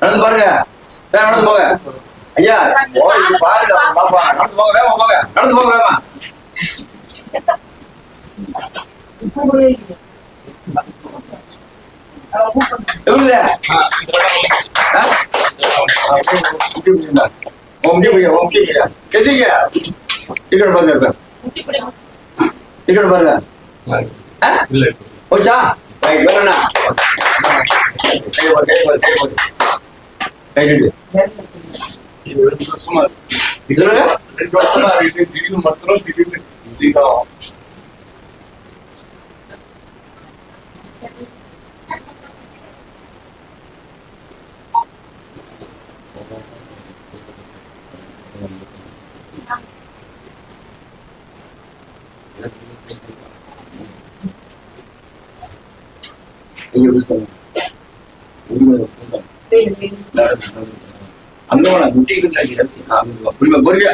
நடந்து பாருங்க. நடந்து போங்க ஐயா. பாருங்க பாப்பா. நடந்து போங்க வேமா போங்க. நடந்து போங்க வேமா. போச்சா வேணா இது 2 வருஷமா இருக்கு. திடீர்னு மாத்திரம் திடீர்னு சீக்கிரம் அங்க முட்டிட்டு பொறுமையா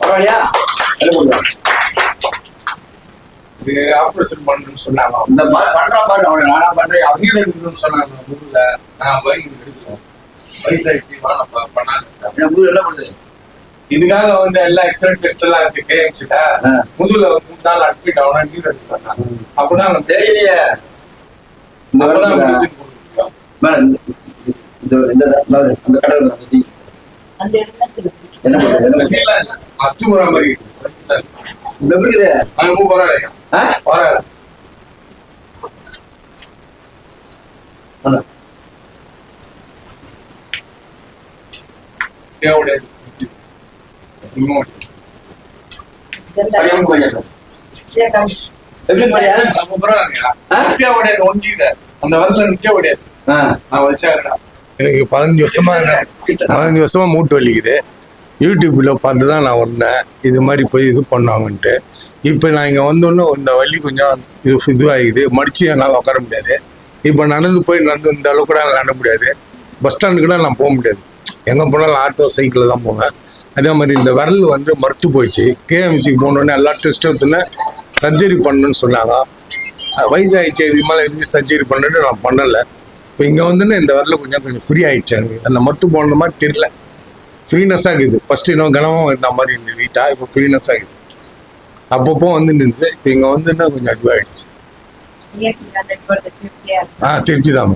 பரவாயில்லையா? இது ஆபரேஷன் பண்ணணும்னு சொன்னாங்க. இந்த மாதிரி பண்றான் பாரு. அவனை நானா பண்றேன் அவங்க எடுக்கணும்னு சொன்னாங்க. முதுகுல நான் வயிறு எடுக்கிறோம். வயிற்று பண்ணாங்க. என்ன பண்ணுது? இதுக்காக வந்து எல்லா எக்ஸ்ரே டெஸ்ட் எல்லாம் இருக்கு. கேஎம்சிட்ட முதுகுல 3 நாள் அட்மிட் ஆகணும். நீர் எடுத்தாங்க. அப்பதான் தெரியலையே. இந்த கடை அந்த இடம் என்ன பண்றது? என்ன பண்றது? இல்ல, இல்ல. தூங்குற மாதிரி இருக்கு. இது எப்படி இருக்குது? பரவாயில்லையா? ஆ? பரவாயில்ல. பண்ணு. தேவையா? இன்னும் பையன் பையன். எப்படி பையா? நம்ம பரவாயில்லையா? ஆ? நிக்க முடியாது, ஒன்றியத. அந்த வரல நிக்க முடியாது. ஆ. நான் வச்சேன். எனக்கு 15 வருஷமா மூட்டு வலிக்குது. யூடியூப்ல பார்த்து தான் நான் வந்தேன், இது மாதிரி போய் இது பண்ணுவாங்கன்ட்டு. இப்போ நான் இங்கே வந்தோன்னே இந்த வலி கொஞ்சம் இதுவாகிது, மடிச்சு என்னால் உட்கார முடியாது. இப்போ நடந்து இந்த அளவுக்கு கூட நட முடியாது. பஸ் ஸ்டாண்டுக்கு நான் போக முடியாது. எங்கே போனாலும் ஆட்டோ சைக்கிளில் தான் போவேன். அதே மாதிரி இந்த விரல் வந்து மறுத்து போயிடுச்சு. கேஎம்சிக்கு போனோடனே எல்லா டெஸ்ட் எடுத்துன்னு சர்ஜரி பண்ணணும்னு சொன்னாங்க. வயசாகிடுச்சு, இதுக்கு மேலே எதுவும் சர்ஜரி பண்ணிட்டு நான் பண்ணலை. இப்போ இங்கே வந்துன்னு இந்த விரல் கொஞ்சம் ஃப்ரீ ஆகிடுச்சு. எனக்கு அந்த மறுத்து போன மாதிரி தெரியல, ஃப்ரீனஸ்ஸாக இருக்குது. ஃபஸ்ட்டு இன்னும் கனமும் இருந்த மாதிரி இருந்தது நீட்டாக, இப்போ ஃப்ரீனஸ் ஆகிடுது. அப்பப்போ வந்து நின்று இப்போ இங்கே வந்துன்னா கொஞ்சம் இதுவாகிடுச்சு. திருச்சி தான்.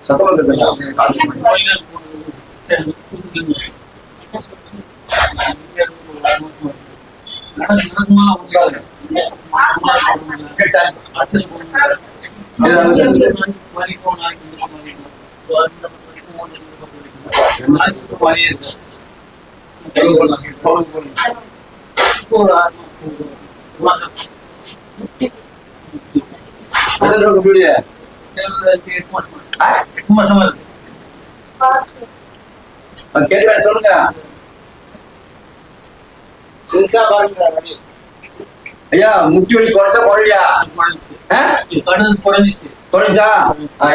சத்தமா இருக்குதுல்ல? கேட்கிறேன், சொல்லுங்க. ஐயா, முட்டி வலி குறைச்சா குறையா? குறைஞ்சா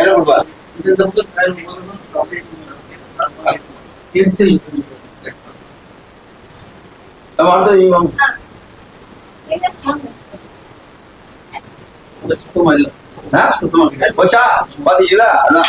என்ன கொடுப்பா? நம்ம அடுத்தது நீங்க வாங்க. வச்சா பாத்தீங்களா? அதான்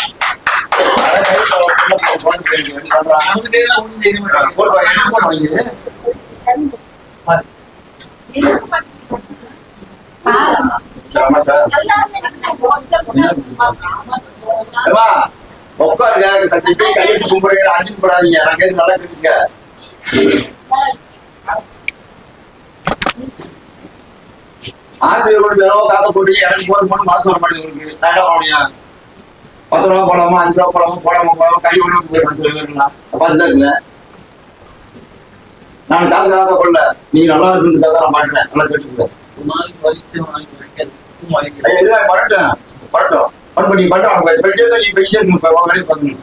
உட்காருங்க, சக்தி போய் கையெழுத்து கும்பிடுங்க, அடிச்சு போடாதீங்க. நான் கேட்டு நல்லா கேட்டுங்க. ஆசிரியர்களோட வெறும் காசை போட்டு எனக்கு போட்டு மாசம் வர மாட்டேங்குது. நான் என்ன பண்ண முடியும்? 10 ரூபா போடாம, 5 ரூபா போடாம கை ஒண்ணு போயிடலாம் சொல்லுவீங்களா? பார்த்துதான் இருக்குல்ல. நான் காசு ஆசைப்படல, நீங்க நல்லா இருக்குன்றதுக்காக தான் நான் பாட்டுறேன். நல்லா கேட்டுக்க. பரட்டும் பண்ணி பண்றோம். நீ பேசியே வேலையை பார்க்கணும்.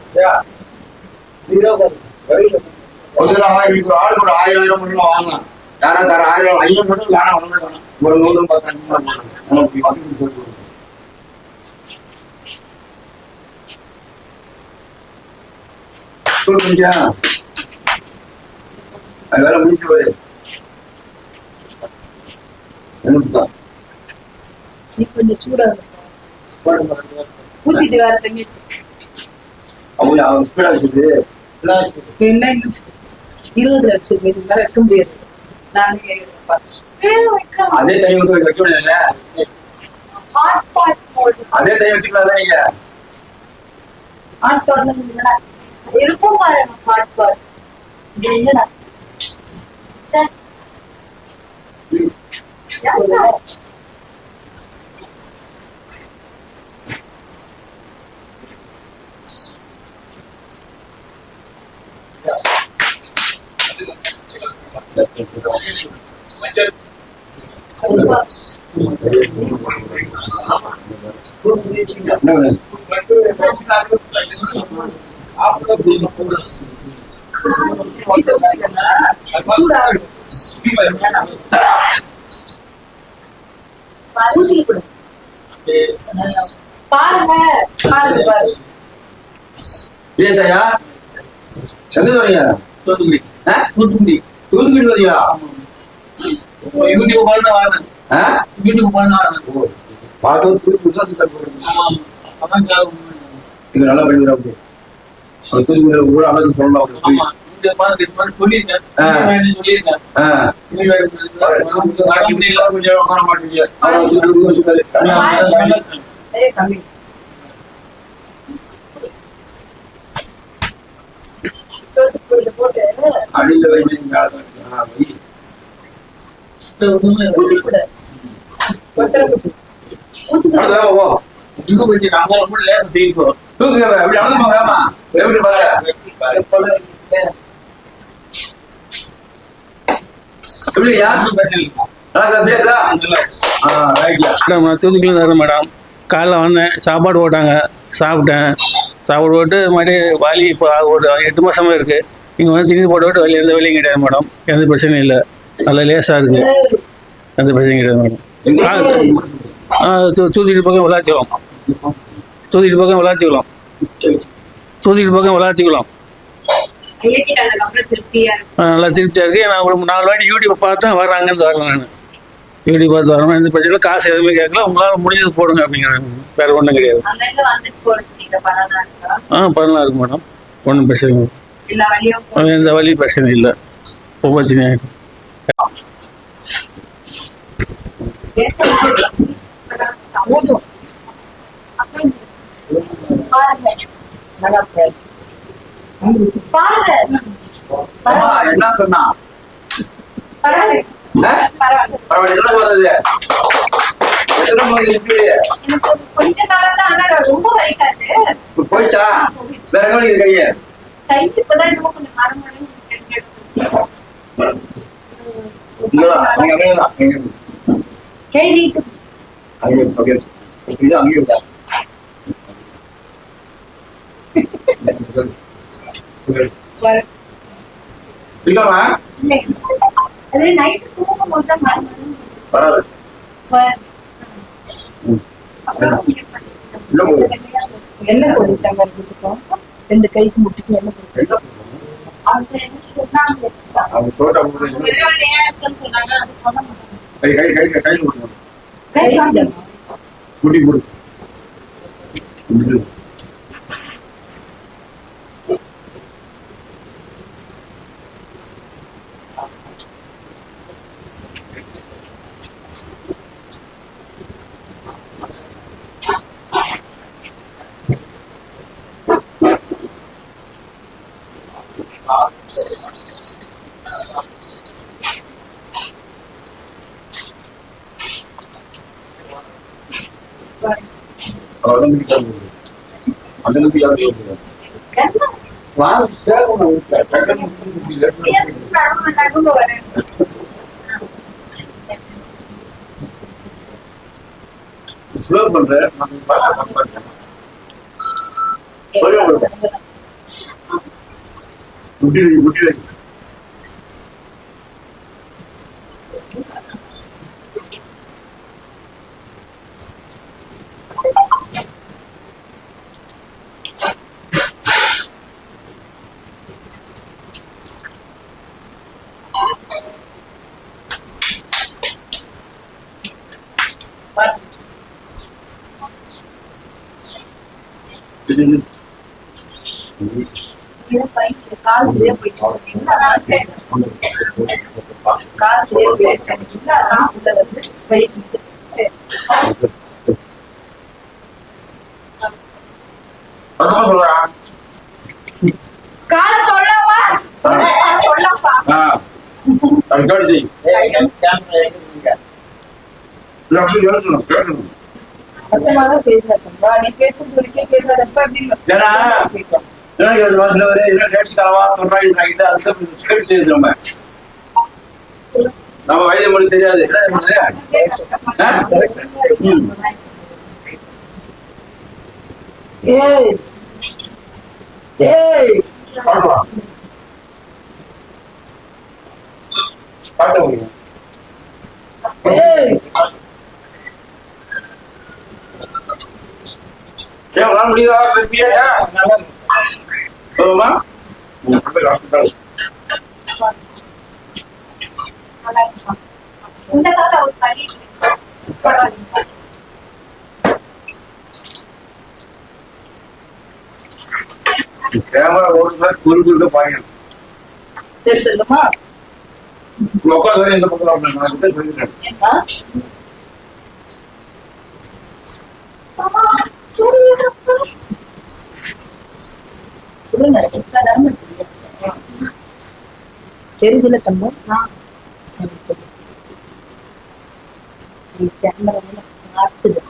ஆளு கூட 1000 மட்டும் வாங்கலாம். யாரா தர 1000 500 மட்டும் வேணாம். ஒண்ணு வேணாம், ஒரு 100 10 வேலை முடிச்சு போய் கொஞ்சம் சூடா ஊத்திட்டு வேற தண்ணி அவங்க ஸ்பீடா வச்சது என்ன 20 லட்சம் வைக்க முடியாது. அதே தண்ணி வந்து வைக்க முடியாதுல்ல? அதே தண்ணி வச்சுக்கலாம் நீங்க. இருக்கும் பாருங்க ஹாட் பாட். என்னடா பாருங்க ஏசாயா எங்க வரீங்க? தூத்துக்குடி வரியா? யூடியூப் பார்த்து வரேன். யூடியூப் பார்த்து வரேன். பார்த்து நீங்க நல்லா பண்ணிடுறா. தூத்துக்குடி கூட அழகு சொல்லலாம். சொல்லியிருக்கேன். கொஞ்சம் உட்கார மாட்டீங்க. அடியில் வைங்க தூக்குங்க அப்படி அழுதுமா வேமா எப்படி பாருங்க எப்படியா மேடம் நான் தூத்துக்குள்ள தரேன் மேடம். காலைல வந்தேன், சாப்பாடு போட்டாங்க, சாப்பிட்டேன். சாப்பாடு போட்டு மறுபடியும் வலி இப்போ ஒரு 8 மாசமா இருக்கு. இங்கே வந்து திடீர்னு போட்டு விட்டு வலி எந்த வலியும் கிடையாது மேடம். எந்த பிரச்சனையும் இல்லை, நல்லா லேசாக இருக்கு, எந்த பிரச்சனையும் கிடையாது மேடம். தூத்துக்குடி பக்கம் விளாச்சிக்கலாம், தூத்துக்குடி பக்கம் விளாச்சிக்கலாம், தூத்துக்குடி பக்கம் விளாச்சிக்கலாம். நல்லா திருப்தியாக இருக்கு. நான் ஒரு 4 வாட்டி யூடியூப் பார்த்தேன், வரேன், அங்கேருந்து வரேன். நான் யூடியூப் பார்த்து வரேன், எந்த பிரச்சனை காசு எதுவுமே கேட்கல, உங்களால் முடிஞ்சது போடுங்க அப்படிங்கிறாங்க. வேற ஒன்றும் கிடையாது. பரவாயில்ல இருக்கு மேடம், ஒன்றும் பிரச்சனை இல்லை, எந்த வழி பிரச்சனை இல்லை. பிரச்சனை என்ன சொன்னா கொஞ்ச நாளா தான் ரொம்ப வலிக்காது. போயிச்சா வேற கைய கை இப்பதான் என்னமோ கொஞ்சம் மரம் அது நைட்டு தூங்கும் போது தான் மரம் என்ன கொடுத்தாங்க? 2 கைக்கு முட்டிக்கு என்ன கொடுத்தாங்க? நம்ம வயது மொழி தெரியாது. கேமரா ஓடுறதுல குறுகுறுக்க பாயணும். உட்காந்து இந்த பக்கம் நான் சொல்லிட்டேன். தெரியுதுல தம்பு கேமரா பார்த்துது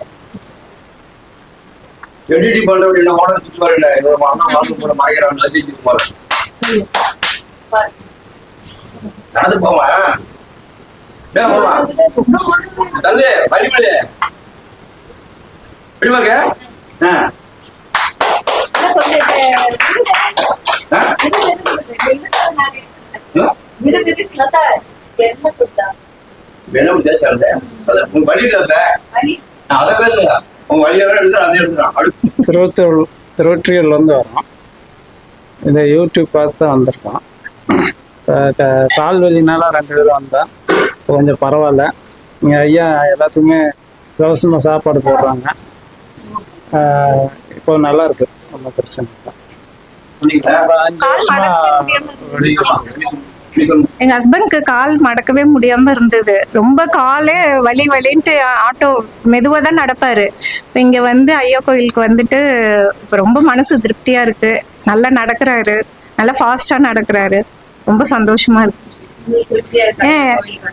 எடிட்டிங் பண்றவங்க என்ன மாடல் சுற்றி வரல ஒரு மாதம் போற மறைக்கிறாங்க அஜித் குமார் நடந்து போவா தள்ளு பரிமளு பிடிவாங்க வேணும் பேசல வழி தரல அதை பேசுங்க உங்க வழியாக எடுத்துறான் அதே எடுத்துறான் திருவொற்றியூர்லேருந்து வரோம். இந்த யூடியூப் பார்த்து தான் வந்திருக்கோம். கால் வலினால 2 பேரும் வந்தேன். இப்போ கொஞ்சம் பரவாயில்ல. இங்கே ஐயா எல்லாத்துக்குமே இலவசமாக சாப்பாடு போடுறாங்க. இப்போ நல்லா இருக்கு, ஒன்றும் பிரச்சனை இல்லை. 5 வருஷமா எங்க ஹஸ்பண்ட்க்கு கால் மடக்கவே முடியாம இருந்தது. ரொம்ப காலே வலின்ட்டு ஆட்டோ மெதுவா தான் நடப்பாரு. இப்ப இங்க வந்து ஐயா கோயிலுக்கு வந்துட்டு இப்ப ரொம்ப மனசு திருப்தியா இருக்கு. நல்லா நடக்கிறாரு, நல்லா ஃபாஸ்டா நடக்கிறாரு. ரொம்ப சந்தோஷமா இருக்கு.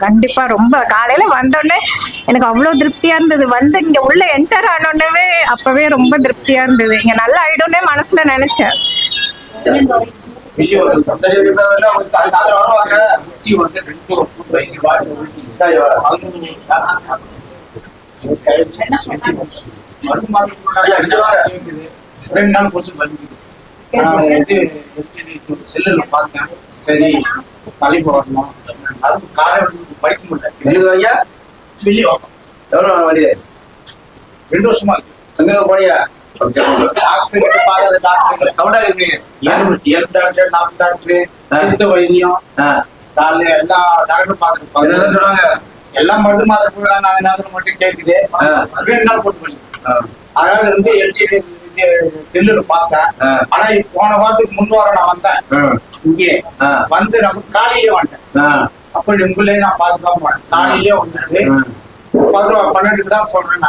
கண்டிப்பா ரொம்ப காலையில வந்தோடனே எனக்கு அவ்வளவு திருப்தியா இருந்தது. வந்து இங்க உள்ள என்டர் ஆனோடனே அப்பவே ரொம்ப திருப்தியா இருந்தது. இங்க நல்லா ஆயிடும்னே மனசுல நினைச்சேன். செல்லுல பார்த்தேன், சரி தலைப்பு வரணும். அது காலை படிக்க முடியல. எவ்வளவு வழி? 2 வருஷமா அங்க போனியா? எல்லாம் மட்டும் மாத்திரை போடுறாங்க, அதனால மட்டும் கேக்குது. 2 நாள் போட்டு பண்ணி அதனால வந்து செல்லுல பார்த்தேன். ஆனா போன வாரத்துக்கு 3 வாரம் நான் வந்தேன். இங்கே வந்து நம்ம காலையிலே வந்துட்டேன். அப்படி உங்களே நான் பார்த்துதான் போனேன். காலையிலே வந்துச்சு 12க்கு தான் சொல்றேன்.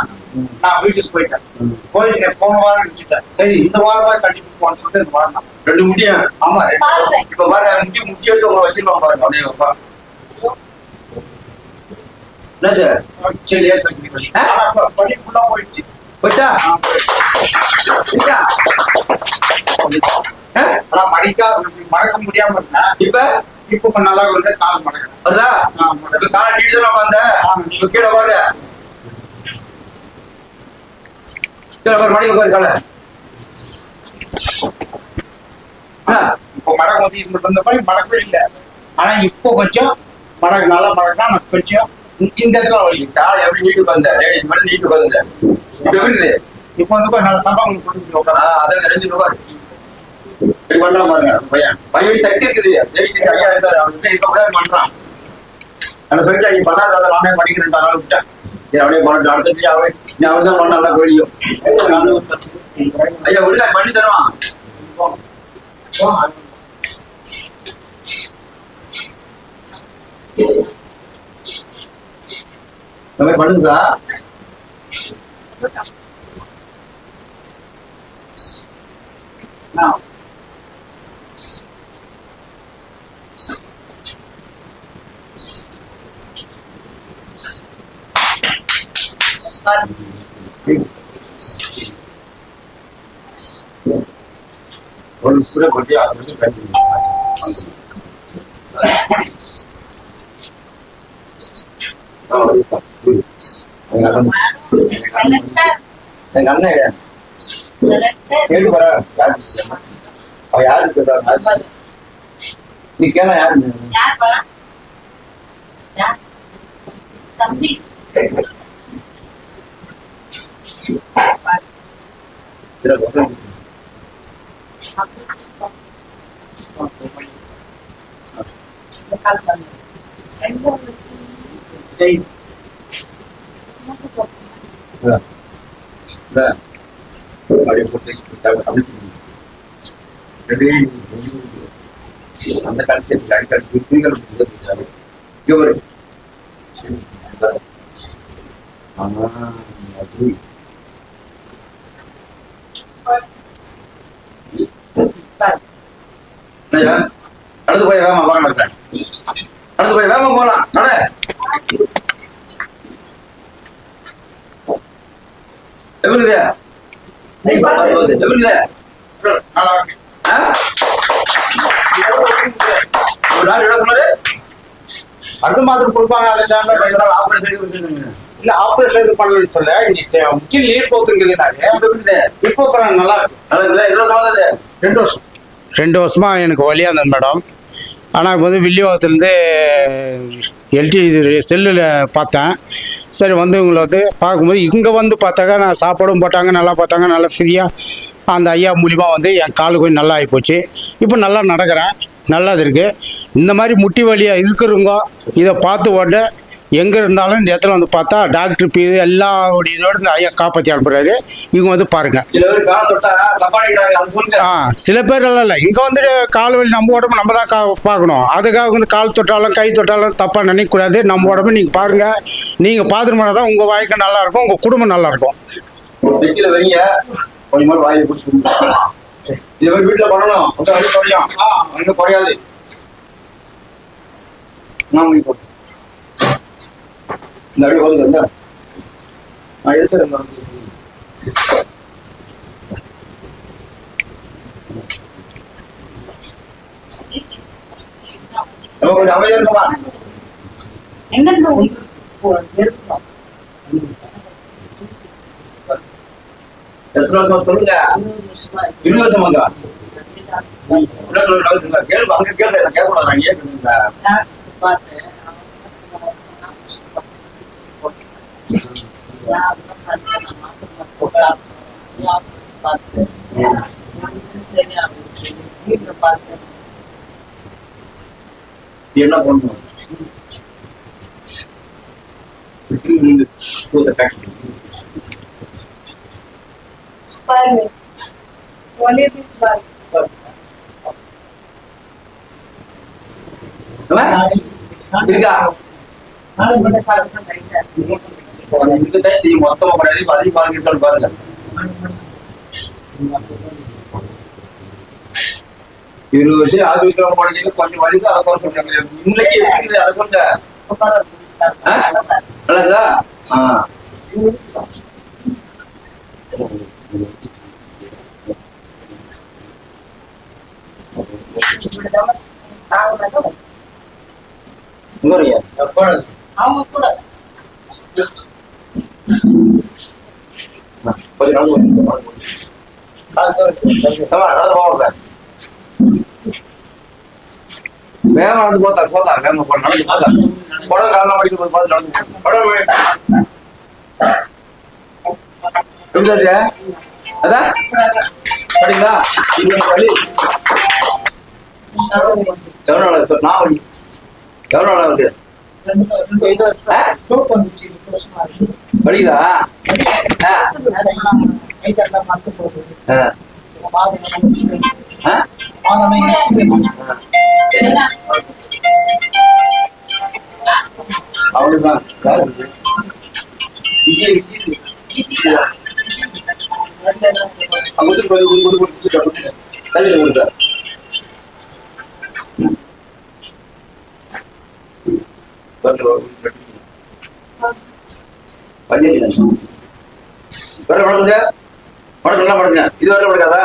நான் வீட்டுக்கு போயிட்டேன். போயிட்டு போன வாரம் நினைச்சிட்டேன். சரி இந்த வாரம் கண்டிப்பா போன சொல்லிட்டு இந்த வாரம் 2 முடியும். ஆமா இப்ப பாருங்க முக்கிய எடுத்து உங்களை வச்சிருப்பாங்க பாருங்க. அப்படியே வைப்பா என்ன சார் சரியா படி ஃபுல்லா போயிடுச்சு. போயிட்டா ஆனா மடக்க முடியாம இருந்தேன். இப்ப கொஞ்சம் நல்லா வந்து கால் மடக்க வருதா? கால் நீட்டு தான் உட்காந்த நீங்க கீழே பாருங்க. மடக்கி உட்காரு கால. இப்போ மடக்கு வந்து இருந்த மடக்கவே இல்லை. ஆனா இப்போ கொஞ்சம் மடக்கு நல்லா மடக்கா கொஞ்சம் இந்த இடத்துல வழி கால் எப்படி நீட்டு உட்காந்த லேடிஸ் மட்டும் நீட்டு உட்காந்து இப்ப இருக்குது. இப்போ வந்து நல்ல சம்பளம் கொடுத்து அதான் 2 ரூபாய் பண்ணலாம் பாருங்க. பையன் சக்தி இருக்குது. லேடிஸ் ஐயா இருக்காரு, அவர்கிட்ட இருக்க கூட பண்றான். நான் சொல்லிட்டேன் நீ பண்ணாத நானே படிக்கிறேன் விட்டேன். அப்படியே பண்ண அடுத்த அவர் தான் பண்ண நல்லா கோழியும் ஐயா விடுங்க பண்ணி தருவான். பண்ணுங்களா ஒரு ஸ்கூல கொட்டி அதை எங்க அண்ணன் கேட்டு போற அவ யாரு சொல்றாங்க நீ கேள யாரு தம்பி அந்த கான்செப்ட் அடிக்கடி இவர் நடந்து போய் வேகமா போக மாட்டேன். நடந்து போய் வேகமா போகலாம். நட. எப்படி இருக்கு? எப்படி இருக்கு? அடுத்த மாதம் கொடுப்பாங்க. அந்த டைம்ல இல்ல ஆபரேஷன் இது பண்ணலன்னு சொல்ல முக்கிய நீர் போத்துருக்குது. இப்போ நல்லா இருக்கு. 2 வருஷமா எனக்கு வழியா இருந்தேன் மேடம். ஆனால் இப்போ வந்து வில்லிவாக்கத்துலேருந்து எல்டி இது செல்லில் பார்த்தேன். சரி வந்து இவங்களை வந்து பார்க்கும்போது இங்கே வந்து பார்த்தாக்கா நான் சாப்பாடும் போட்டாங்க, நல்லா பார்த்தாங்க, நல்லா ஃப்ரீயாக அந்த ஐயா மூலிமா வந்து என் காலு கொஞ்சம் நல்லா ஆகிப்போச்சு. இப்போ நல்லா நடக்கிறேன், நல்லா இருக்குது. இந்த மாதிரி முட்டி வலியாக இருக்கிறவங்க இதை பார்த்து உடனே எங்கே இருந்தாலும் இந்த இடத்துல வந்து பார்த்தா டாக்டர் பி எல்லாருடைய இதோட இந்த ஐயா காப்பாற்றி அனுப்புறாரு. இவங்க வந்து பாருங்கள். சில பேர் எல்லாம் இல்லை, இங்கே வந்து கால் வலி நம்ம உடம்பு நம்ம தான் பார்க்கணும். அதுக்காக வந்து கால் தொட்டாலும் கை தொட்டாலும் தப்பாக நினைக்கக்கூடாது. நம்ம உடம்பு நீங்கள் பாருங்கள். நீங்கள் பார்த்துட்டு தான் உங்கள் வாழ்க்கை நல்லாயிருக்கும், உங்கள் குடும்பம் நல்லாயிருக்கும். வீட்டுல பண்ணணும். குறையாது. இந்த அடி போகுது. நான் எடுத்துறேன். கொஞ்சம் அமைதியா இருக்குமா? எத்தனை வருஷமா சொல்லுங்க? 20 வருஷமாங்க. கேள்வி அங்க கேள்வி கேட்கக்கூடாது. அங்கே கேட்குறீங்களா? என்ன பண்ணணும்? இருக்கா? மொத்தமா அதிகம் பாருங்க. இருபது வருஷம் ஆரோக்கியம் போனதுக்கு கொஞ்சம் வலிக்கு அதை குறை சொல்றாங்க. இன்னைக்கு எப்படி அதை சொல்லுங்க. நல்லதா? வேகம் நடந்து போத்தா வேகம் நடந்து போத்தா படம் காலம் படிக்கும் பார்த்து நடந்து படம் அதான் படிங்களா? வழி எவ்வளோ நாள் சார்? நான் வழி எவ்வளோ நாள் இருக்கு? படிக்குதா? அவ்வளவுதான். படுங்க படுங்க படுங்க. இது வரை படுக்காதா?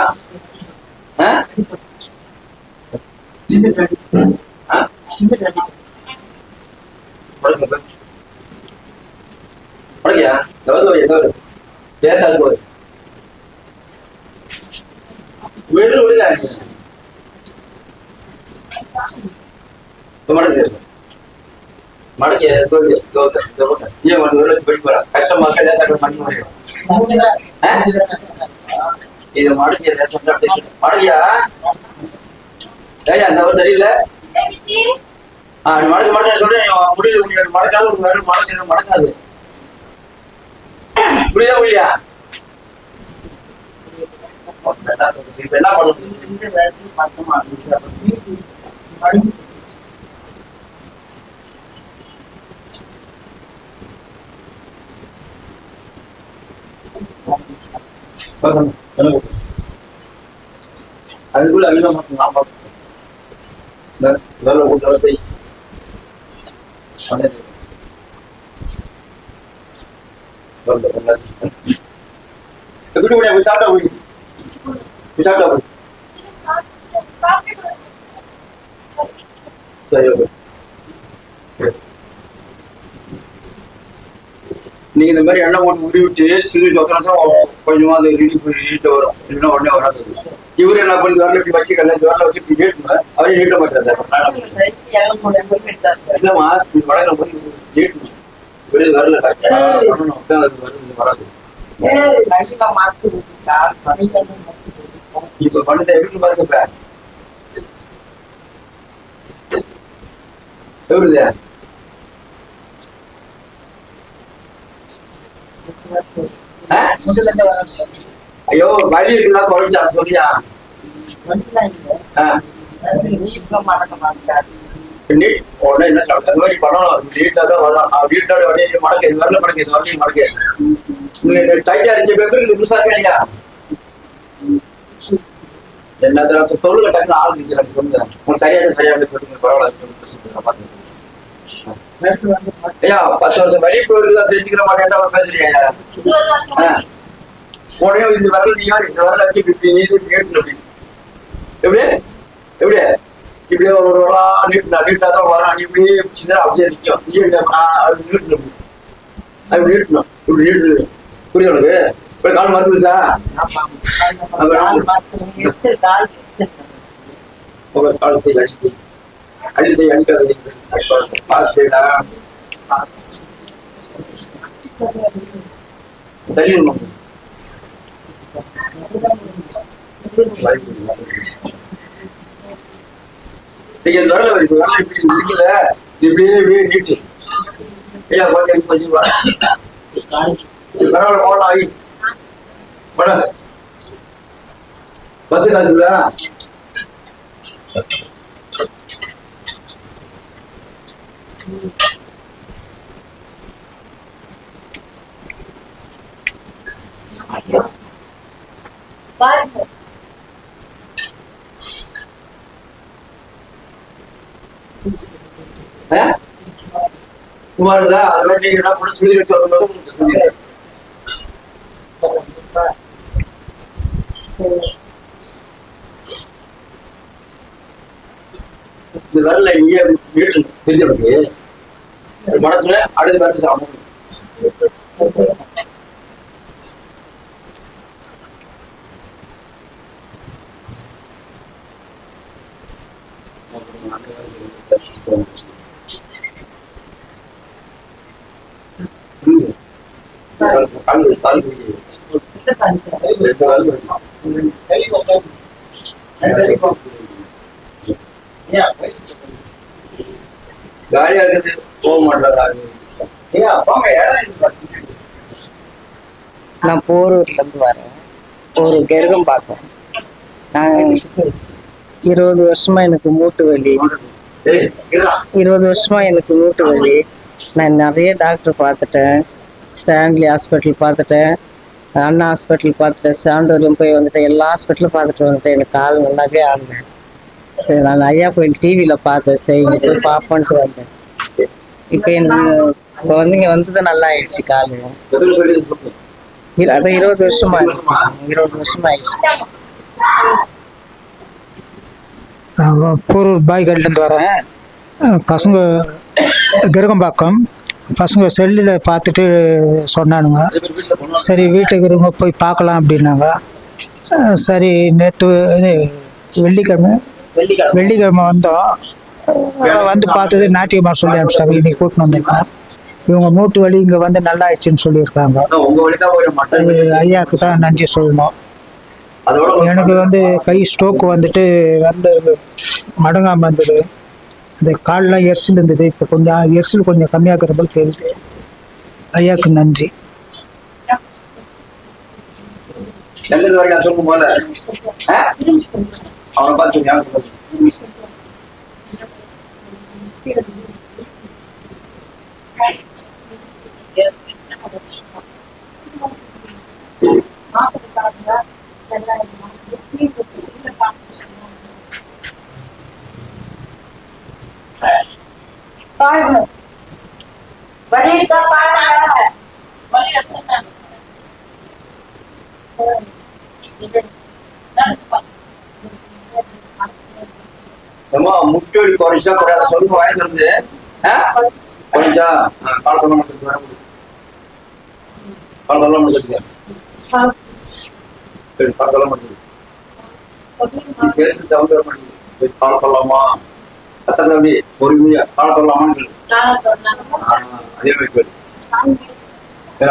படுக்கையா? எதாவது பேசாது போது வீடு விடுங்க. மடக்கி கஷ்டமா இது மடக்கி மடக்கியா? அந்த ஒரு தெரியல. மடக்கு மடக்க சொல்றேன். முடியல மடக்காது மடக்காது. புரியுதா புரியா? என்ன அதுக்குள்ள அங்க நல்ல ஊட்டத்தை எப்படி சாப்பிட்டா சாப்பிட்டா சரி நீங்க இந்த மாதிரி எண்ணெய் போட்டு உரி விட்டு சிறு சொத்தனதான் கொஞ்சமா அது நீட்டு வரும் இல்லைன்னா உடனே வராது. இவரு என்ன பண்ணி வரல இப்படி வச்சுக்கல இந்த வரல வச்சு இப்படி நீட்டுங்க அவரே நீட்ட மாட்டாரு. இல்லம்மா இப்படி வடகிற போய் நீட்டணும் வெளியே வரல வராது. இப்ப பண்ணத எப்படி பாருங்க எவருது ஐயோ வழி இருக்குன்னா குறைச்சா சொல்லியா உடனே என்ன அந்த மாதிரி பண்ணணும். வீட்டுல தான் வரும் வீட்டோட உடனே மடக்கு வரல மடக்கு வரலையும் மடக்கு டைட்டா இருந்துச்சு பேப்பருக்கு புதுசா இல்லையா என்ன சொல்லுங்க டக்குனு ஆள் நிற்கிறாங்க சொல்லுங்க உங்களுக்கு சரியா சொல்லுங்க பரவாயில்ல. ஐயா 10 வருஷம் வழி போயிருந்தா தெரிஞ்சுக்கிற மாட்டேன் பேசுறீங்க. உடனே இந்த வரல நீ இந்த வரல வச்சு நீட்டு எப்படி எப்படி இப்படியே ஒரு வரா நீட்டா தான் வரான் இப்படியே சின்ன அப்படியே நிற்கும் நீட்டணும் அப்படி நீட்டணும் இப்படி நீட்டு புரியுது உனக்கு இப்ப கால் மறுத்துச்சா கால் செய்ய அடிச்சு அடிக்காத தள்ளிடணும். நீங்க இந்த வரல வருது வரல இப்படி முடிக்கல இப்படியே நீட்டு ஐயா கொஞ்சம் கொஞ்சம் பரவாயில்ல போடலாம் ஆகி பட பஸ் காசுங்களா பாருங்க குமாருதா அது மாதிரி நீங்க என்ன பண்ண சொல்லி வச்சு வரணும். இது வரல நீங்க வீட்டு தெரிஞ்சவனுக்கு மனத்துல அடுத்த பேர் சாப்பிடணும். காலியா இருக்குது போக மாட்டாங்க. நான் போரூர்ல இருந்து வரேன். ஒரு கெருகம் பார்க்கேன். நான் 20 வருஷமா எனக்கு மூட்டு வலி. 20 வருஷமா எனக்கு மூட்டு வலி. நான் நிறைய டாக்டர் பார்த்துட்டேன். ஸ்டான்லி ஹாஸ்பிட்டல் பார்த்துட்டேன், அண்ணா ஹாஸ்பிட்டல் பார்த்துட்டேன், சாண்டோரியம் போய் வந்துட்டேன். எல்லா ஹாஸ்பிட்டலும் பார்த்துட்டு வந்துட்டேன். எனக்கு கால் நல்லாவே ஆகலை. சரி, நான் ஐயா கோயில் டிவியில் பார்த்தேன். சரி, இங்கே போய் பார்ப்போன்ட்டு வந்தேன். இப்போ எனக்கு இப்போ வந்து இங்கே வந்தது நல்லா ஆயிடுச்சு கால். அதான் 20 வருஷமா 20 வருஷமா ஆயிடுச்சு. நான் போரூர் பாய்கல்லேருந்து வரேன். பசங்க கிரகம்பாக்கம் பசங்க செல்லில் பார்த்துட்டு சொன்னானுங்க. சரி, வீட்டுக்கு இருங்க போய் பார்க்கலாம் அப்படின்னாங்க. சரி, நேற்று இது வெள்ளிக்கிழமை வந்தோம். வந்து பார்த்தது ஞாயிற்றுக்கிழமை சொல்லி அனுப்பிச்சிட்டாங்க. இன்னைக்கு கூட்டின்னு வந்திருக்கோம். இவங்க மூட்டு வலி இங்கே வந்து நல்லா ஆயிடுச்சுன்னு சொல்லியிருக்காங்க. ஐயாவுக்கு தான் நன்றி சொல்லணும். எனக்கு வந்து கை ஸ்ட்ரோக் வந்துட்டு வந்து மடங்காமல் இருந்தது. அந்த கால்லாம் எரிசல் இருந்தது. இப்போ கொஞ்சம் எரிசல் கொஞ்சம் கம்மியாகிற போல் தெரியுது. ஐயாவுக்கு நன்றி. ஏமா முட்டு வலி குறைச்சா குறையாத சொல்லுங்க வாங்கி தருந்து குறைச்சா கால் சொல்ல மாட்டேங்குது கால் சொல்ல மாட்டேங்குது கால் சொல்ல மாட்டேங்குது சவுண்ட் வர மாட்டேங்குது கால் சொல்லலாமா அத்தனை அப்படி பொறுமையா கால் சொல்லலாமான்னு அதே மாதிரி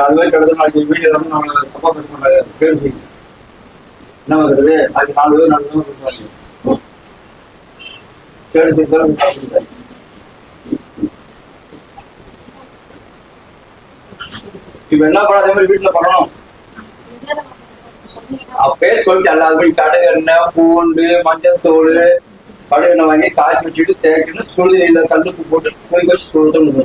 அது மாதிரி கிடந்து நாளைக்கு வீடியோ வந்து நம்மளை தப்பா பேச மாட்டாங்க கேள்வி செய்யுங்க என்ன வருது அதுக்கு 4 பேர் 4 பேர் கேள்வி செய்தாலும் இப்ப என்ன பண்ண அதே மாதிரி வீட்டுல பண்ணணும் அப்பே சொல்லிட்டு எல்லாருமே கடுகு எண்ணெய் பூண்டு மஞ்சள் தோல் கடுகு எண்ணெய் வாங்கி காய்ச்சி வச்சுட்டு தேய்க்கணும் சுடுதண்ணில கல்லுப்பு போட்டு கொதிக்க வச்சு சுடுதணும்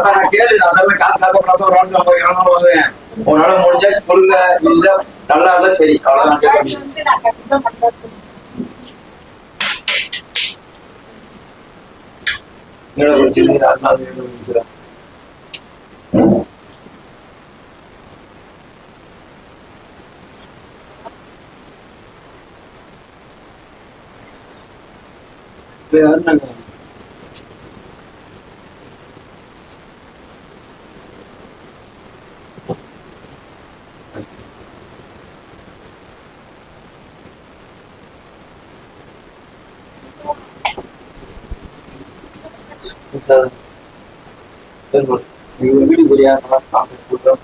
நான் கேளு அதெல்லாம் காசு காசப்படாம ஒரு வாரத்துல 50 வாங்குவேன் உன்னால முடிஞ்சா சொல்லுங்க இல்ல நல்லா இருந்தா சரி அவ்வளவுதான் கேட்க வீடு சரியா கூட்டம்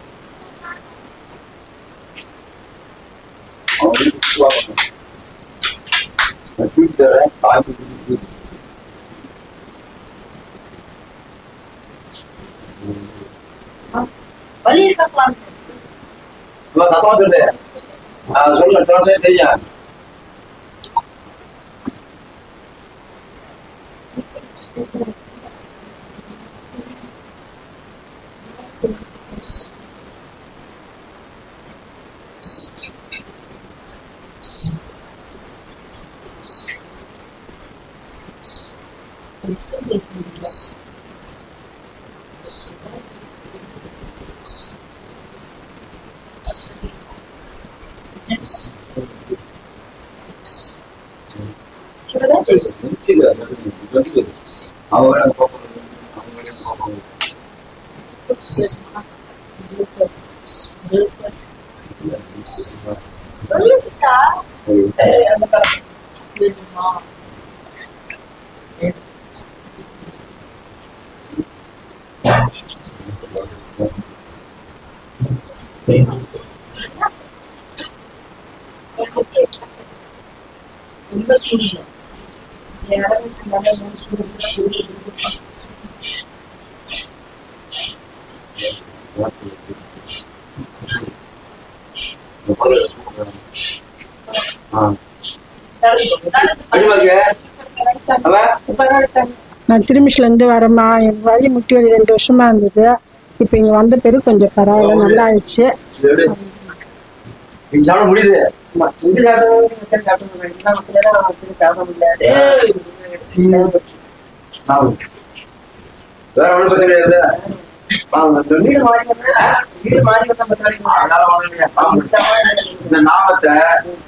சத்தமா சொல்லு சொல்ல தெரியும் நான் திருமிஷ்ல இருந்து வரேம்மா. என் வலி முட்டி வலி 2 வருஷமா இருந்தது. இப்ப இங்க வந்த பிறகு கொஞ்சம் பரவாயில்ல, நல்லா ஆயிடுச்சு. முடியுது வேற ஒன்றும் பிரச்சனை இல்லை. இந்த நாமத்தை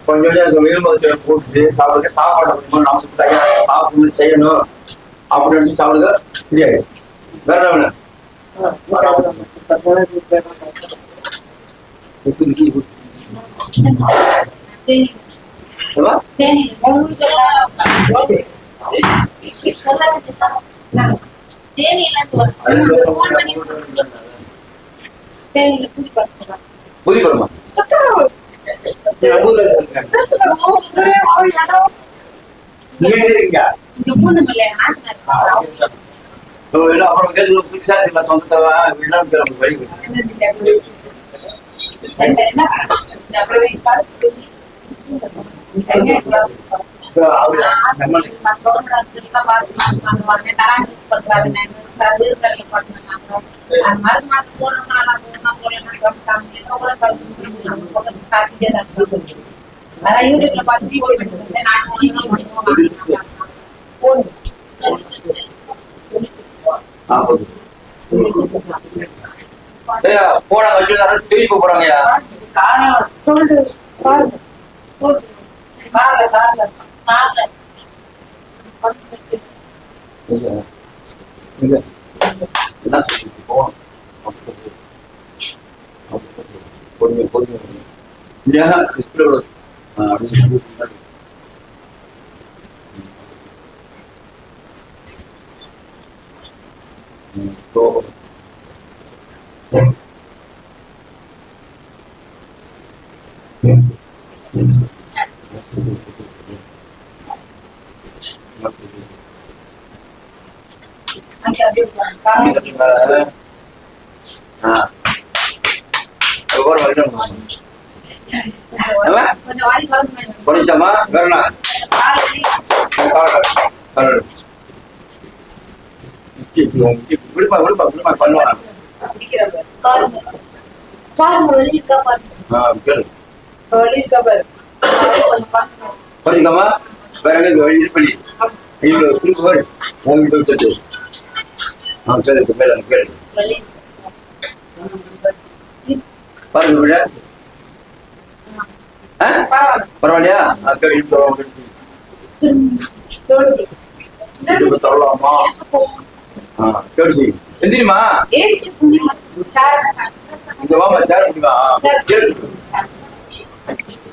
கொஞ்சம் இரும்பு போட்டு சாப்பிடுங்க. சாப்பாட்டை நாமத்தை சாப்பிட்டு செய்யணும் அப்படின்னு நினைச்சு சாப்பிடுங்க. தெரியாது வேற என்ன புதிப்படமா அப்புறம் சொந்தத்தவா அதான் யூடியூப்ல பார்த்து ஜிபே நான் ஜிபே போன் போன வச்சு திருப்பி போறாங்கய்யா. சொல்லு பாருங்க பாருங்க பாருங்க பாருங்க என்ன சொல்லிட்டு போகணும் பொறுமை பொறுமை இல்லையா அப்படின்னு கொஞ்சமா வரலாம் விடுப்பா விடுப்பா விடுப்பா பண்ணுவாங்க பாருங்கம்மா வேற வழி பண்ணி திருப்பி வேறு உங்களுக்கு சரி மேல கேளு பாருங்க விட பரவாயில்லையா தரலாமா கேடுச்சு எந்திரிமா இங்க வாமா சேர முடியுமா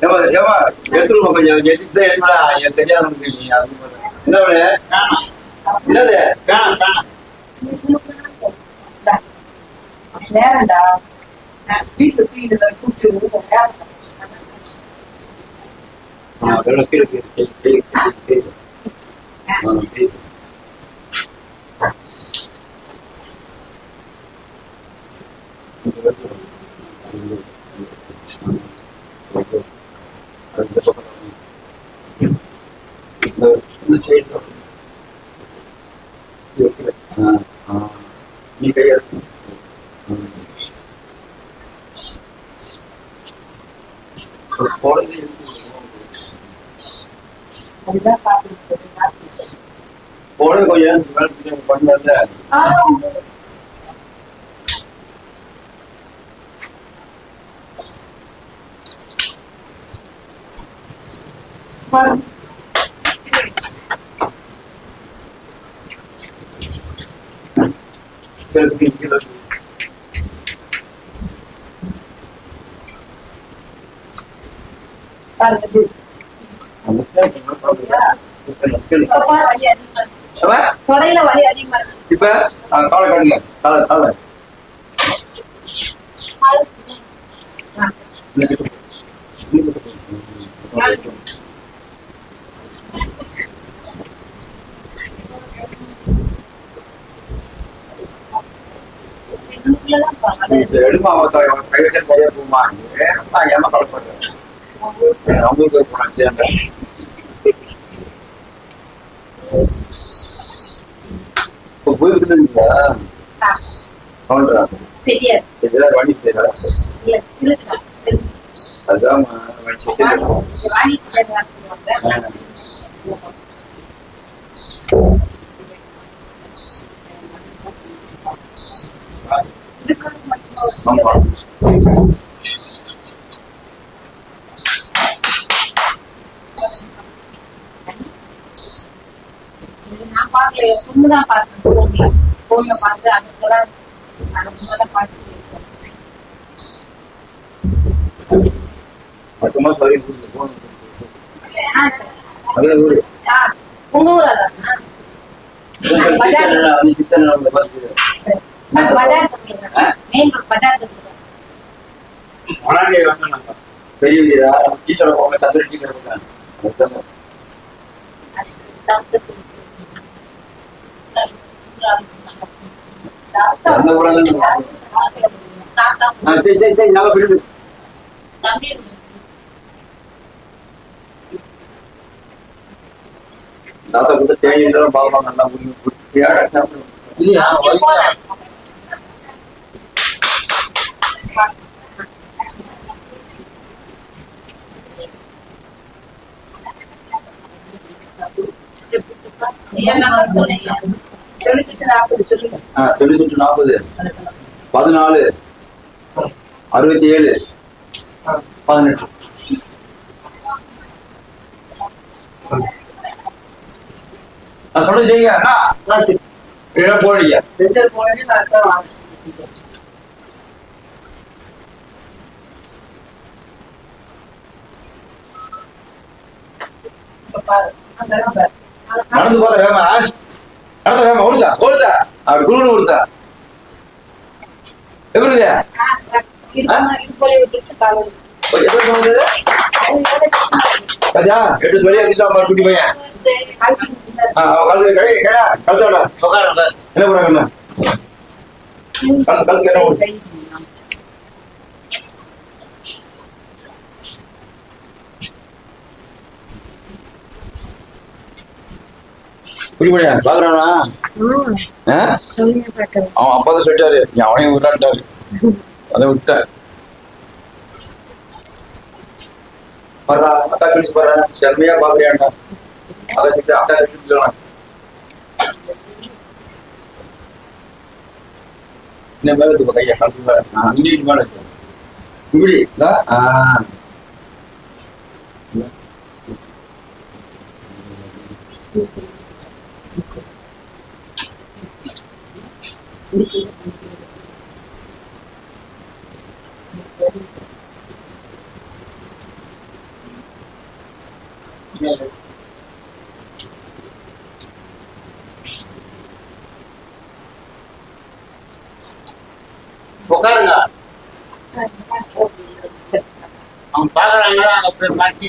ஏமா ஏமா எடுத்துருமா கொஞ்சம் எதிர்த்து எடுமா என் தெரியாத என்னது என்னது நேரண்டா வீட்டுல தூக்கிட்டு கூப்பிட்டு நீ கையா போன கொஞ்சம் பண்ணல தொடையில வலி அதிகமா இருக்கு இப்ப காலை காட்டுங்க காலை காலை எடுமா கைவசம் கையா போமா ஏமா கலப்படுறேன் அவங்களுக்கு போனா சேர்ந்த போயிருக்குதுங்களா கவுண்டரா சரியா இதெல்லாம் வண்டி தெரியாது இல்ல இருக்குடா தெரிஞ்சு அதான் வண்டி வாணி கிட்ட சொல்லுவாங்க ஆமா நான் பாக்கல பொண்ணுதான் பார்த்தேன் போன்ல பார்த்து அதுக்கெல்லாம் பார்த்து மொத்தமா சொல்லி அதே ஊரு உங்க ஊரா தான் பெரிய வீரா டீச்சர் போங்க சந்திர டீச்சர் போங்க சரி சரி சரி நல்லா விடுது தாத்தா கூட தேடி பார்ப்பாங்க நல்லா இல்லையா சொன்னீங்க 9840 சொல்லுங்க. 9840 14 67 18. நான் சொன்ன செய்யுங்க போடுங்க. சென்டர் போனே நான் அடுத்த வாங்க. நடந்து போத வேமா நடந்த வேமா ஓடுதா ஓடுதா அவர் குருன்னு ஓடுதா எப்படி எட்டு சொல்லி எடுத்துட்டா குட்டி பையன் கழுத்தோட என்ன போறாங்க கழுத்து என்ன புரியுமையா பாக்குறானா அவன் அப்பாதான் சொல்லிட்டாரு அவனையும் விளையாட்டாரு அதை விட்ட வர்றா அட்டா கழிச்சு பாரு செம்மையா பாக்குறியாண்டா அதை சொல்லிட்டு அட்டா கழிச்சு சொல்லலாம் இன்னும் மேல இருக்கு கையா கழிச்சு பாரு இன்னைக்கு மேல இருக்கு இப்படி உட்காருங்க அவங்க பாக்குறாங்களா அப்புறம் பாக்கி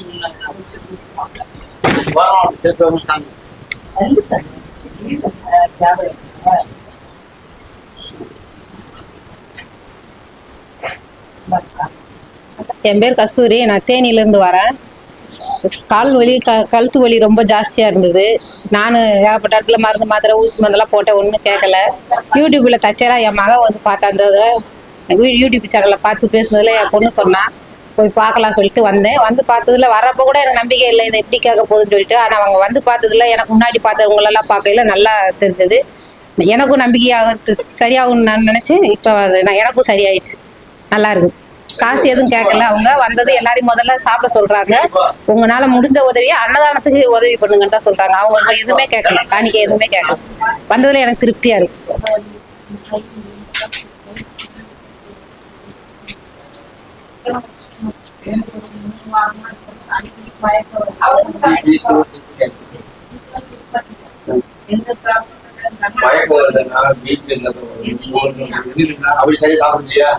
என் பேர் கஸ்தூரி, நான் தேனியிலேருந்து வரேன். கால் வலி கழுத்து வலி ரொம்ப ஜாஸ்தியாக இருந்தது. நான் ஏகப்பட்ட இடத்துல மருந்து மாத்திரை ஊசி மருந்தெல்லாம் போட்டேன், ஒன்றும் கேட்கல. யூடியூப்பில் தச்சேலாம் என் மகன் வந்து பார்த்தா அந்த யூடியூப் சேனலில் பார்த்து பேசுனதில் என் பொண்ணு சொன்னான், போய் பார்க்கலாம் சொல்லிட்டு வந்தேன். வந்து பார்த்ததுல வரப்போ கூட எனக்கு நம்பிக்கை இல்லை இதை எப்படி கேட்க போகுதுன்னு சொல்லிட்டு. ஆனால் அவங்க வந்து பார்த்ததுல எனக்கு முன்னாடி பார்த்தவங்களெல்லாம் பார்க்கல நல்லா தெரிஞ்சது. எனக்கும் நம்பிக்கையாக சரியாகும்னு நான் நினச்சேன். இப்போ எனக்கும் சரியாயிடுச்சு, நல்லா இருக்குது. காசு எதுவும் கேட்கல. அவங்க வந்தது எல்லாரையும் முதல்ல சாப்பிட சொல்றாங்க. உங்களால முடிஞ்ச உதவியை அன்னதானத்துக்கு உதவி பண்ணுங்கன்னு தான் சொல்றாங்க. அவங்க எதுவுமே கேட்கல, காணிக்கை எதுவுமே கேட்கல. வந்ததுல எனக்கு திருப்தியா இருக்கு. மயக்கம் வருதுன்னா வீட்டுல அப்படி சரியா சாப்பிடலையா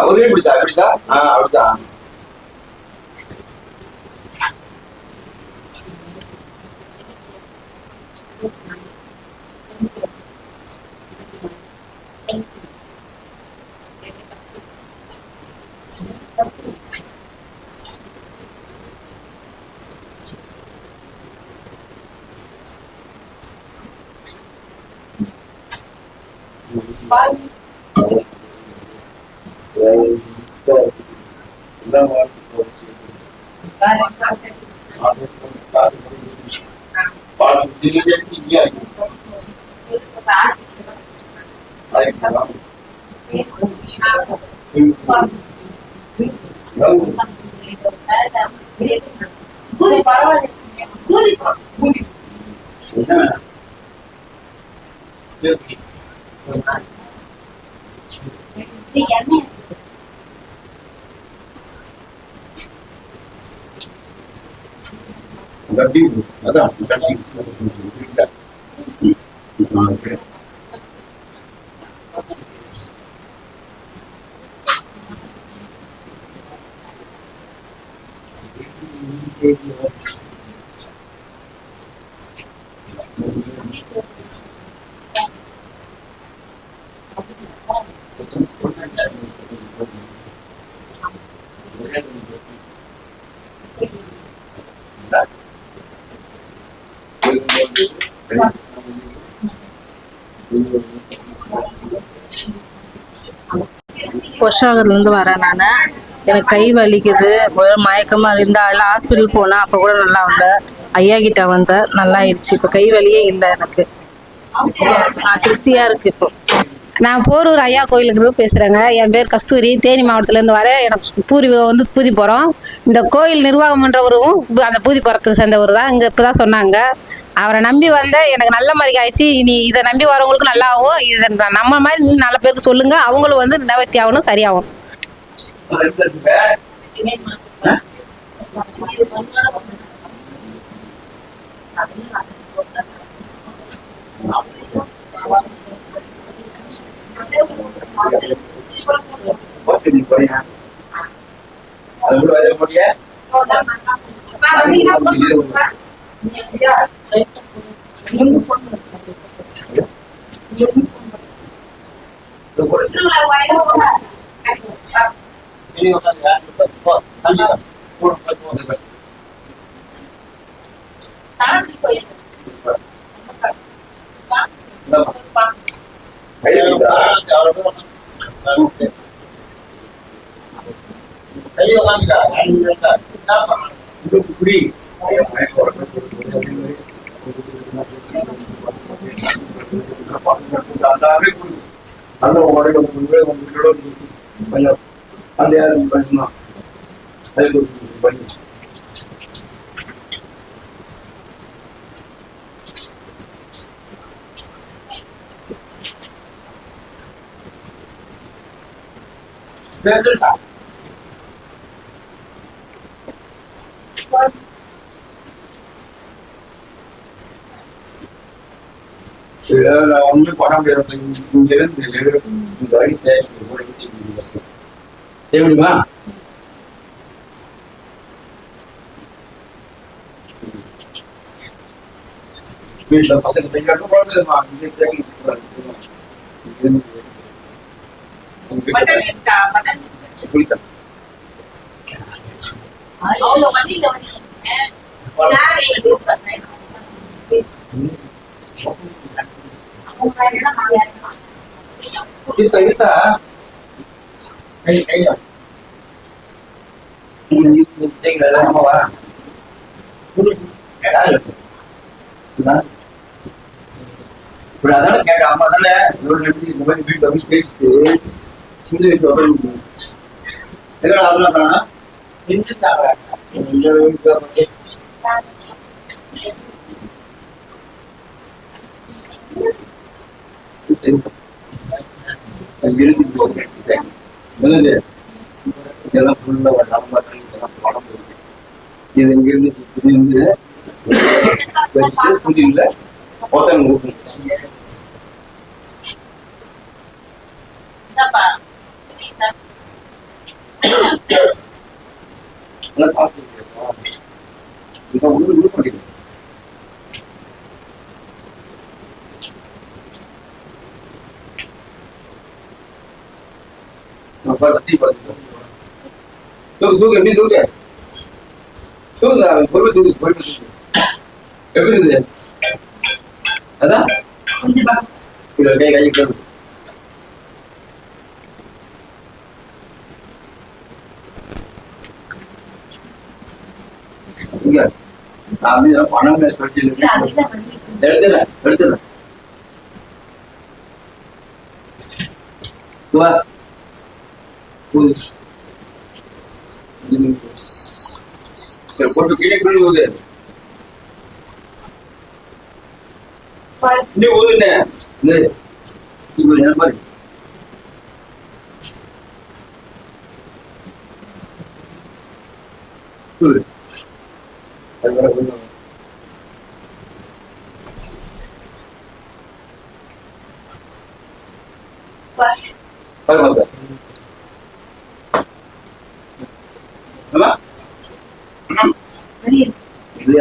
ஒரே பிடிச்சா அப்படிதான் அப்படிதான் அதான் பொஷாகத்துலேருந்து வரேன் நான். எனக்கு கை வலிக்குது, முதல்ல மயக்கமாக இருந்தால் ஹாஸ்பிட்டல் போனேன், அப்போ கூட நல்லா இல்லை. ஐயா கிட்ட வந்தேன், நல்லா ஆயிடுச்சு. இப்போ கை வலியே இல்லை எனக்கு, திருப்தியாக இருக்குது இப்போ. நான் போரூர் ஐயா கோயிலுக்கு பேசுகிறேங்க. என் பேர் கஸ்தூரி, தேனி மாவட்டத்துலேருந்து வரேன். எனக்கு பூரி வந்து பூதி போகிறோம். இந்த கோயில் நிர்வாகம் பண்ணுறவரும் அந்த பூதி போகிறதுக்கு சேர்ந்தவர் தான். இங்கே இப்போ தான் சொன்னாங்க. அவரை நம்பி வந்தேன், எனக்கு நல்ல மாதிரி ஆயிடுச்சு. இனி இதை நம்பி வரவங்களுக்கு நல்லா ஆகும். இதை நம்ம மாதிரி இன்னும் நல்ல பேருக்கு சொல்லுங்கள், அவங்களும் வந்து நிவர்த்தி ஆகணும், சரியாகும். ஒன்றும் பண்ண முடியாது. இங்கிருந்து இந்த வரைக்கும் செய்ய முடியுமா? வீட்டில் பசங்க செய்யணும் குழந்தைமா இப்படி அதான கேட்டேன். அம்மா தானே எப்படி இந்த மாதிரி வீட்டில் வந்து பேசிட்டு இந்த வீட்டில் எல்லாம் அதெல்லாம் இதெல்லாம் ஃபுல்லா நம்ம படம் இது இங்கிருந்து இருந்து புதியில ஒருத்தங்க ஊட்டணும். சாப்பிட்டு உள்ள மாட்டேங்குது. தூக்கு தூக்கு எப்படி தூக்கு தூக்குதா பொருள் தூக்கு போயிட்டு தூக்கு எப்படி இருக்குது அதான் கை கை இங்க அப்படி பணம் சொல்லி எடுத்துறேன் எடுத்துறேன் போட்டு கீழே ஊது நீ ஊதுனே மாதிரி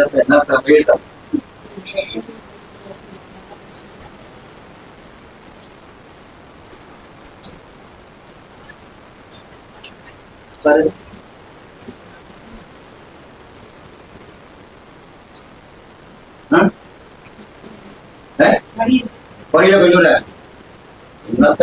என்ன சரி வகையில கொஞ்சம் என்னத்த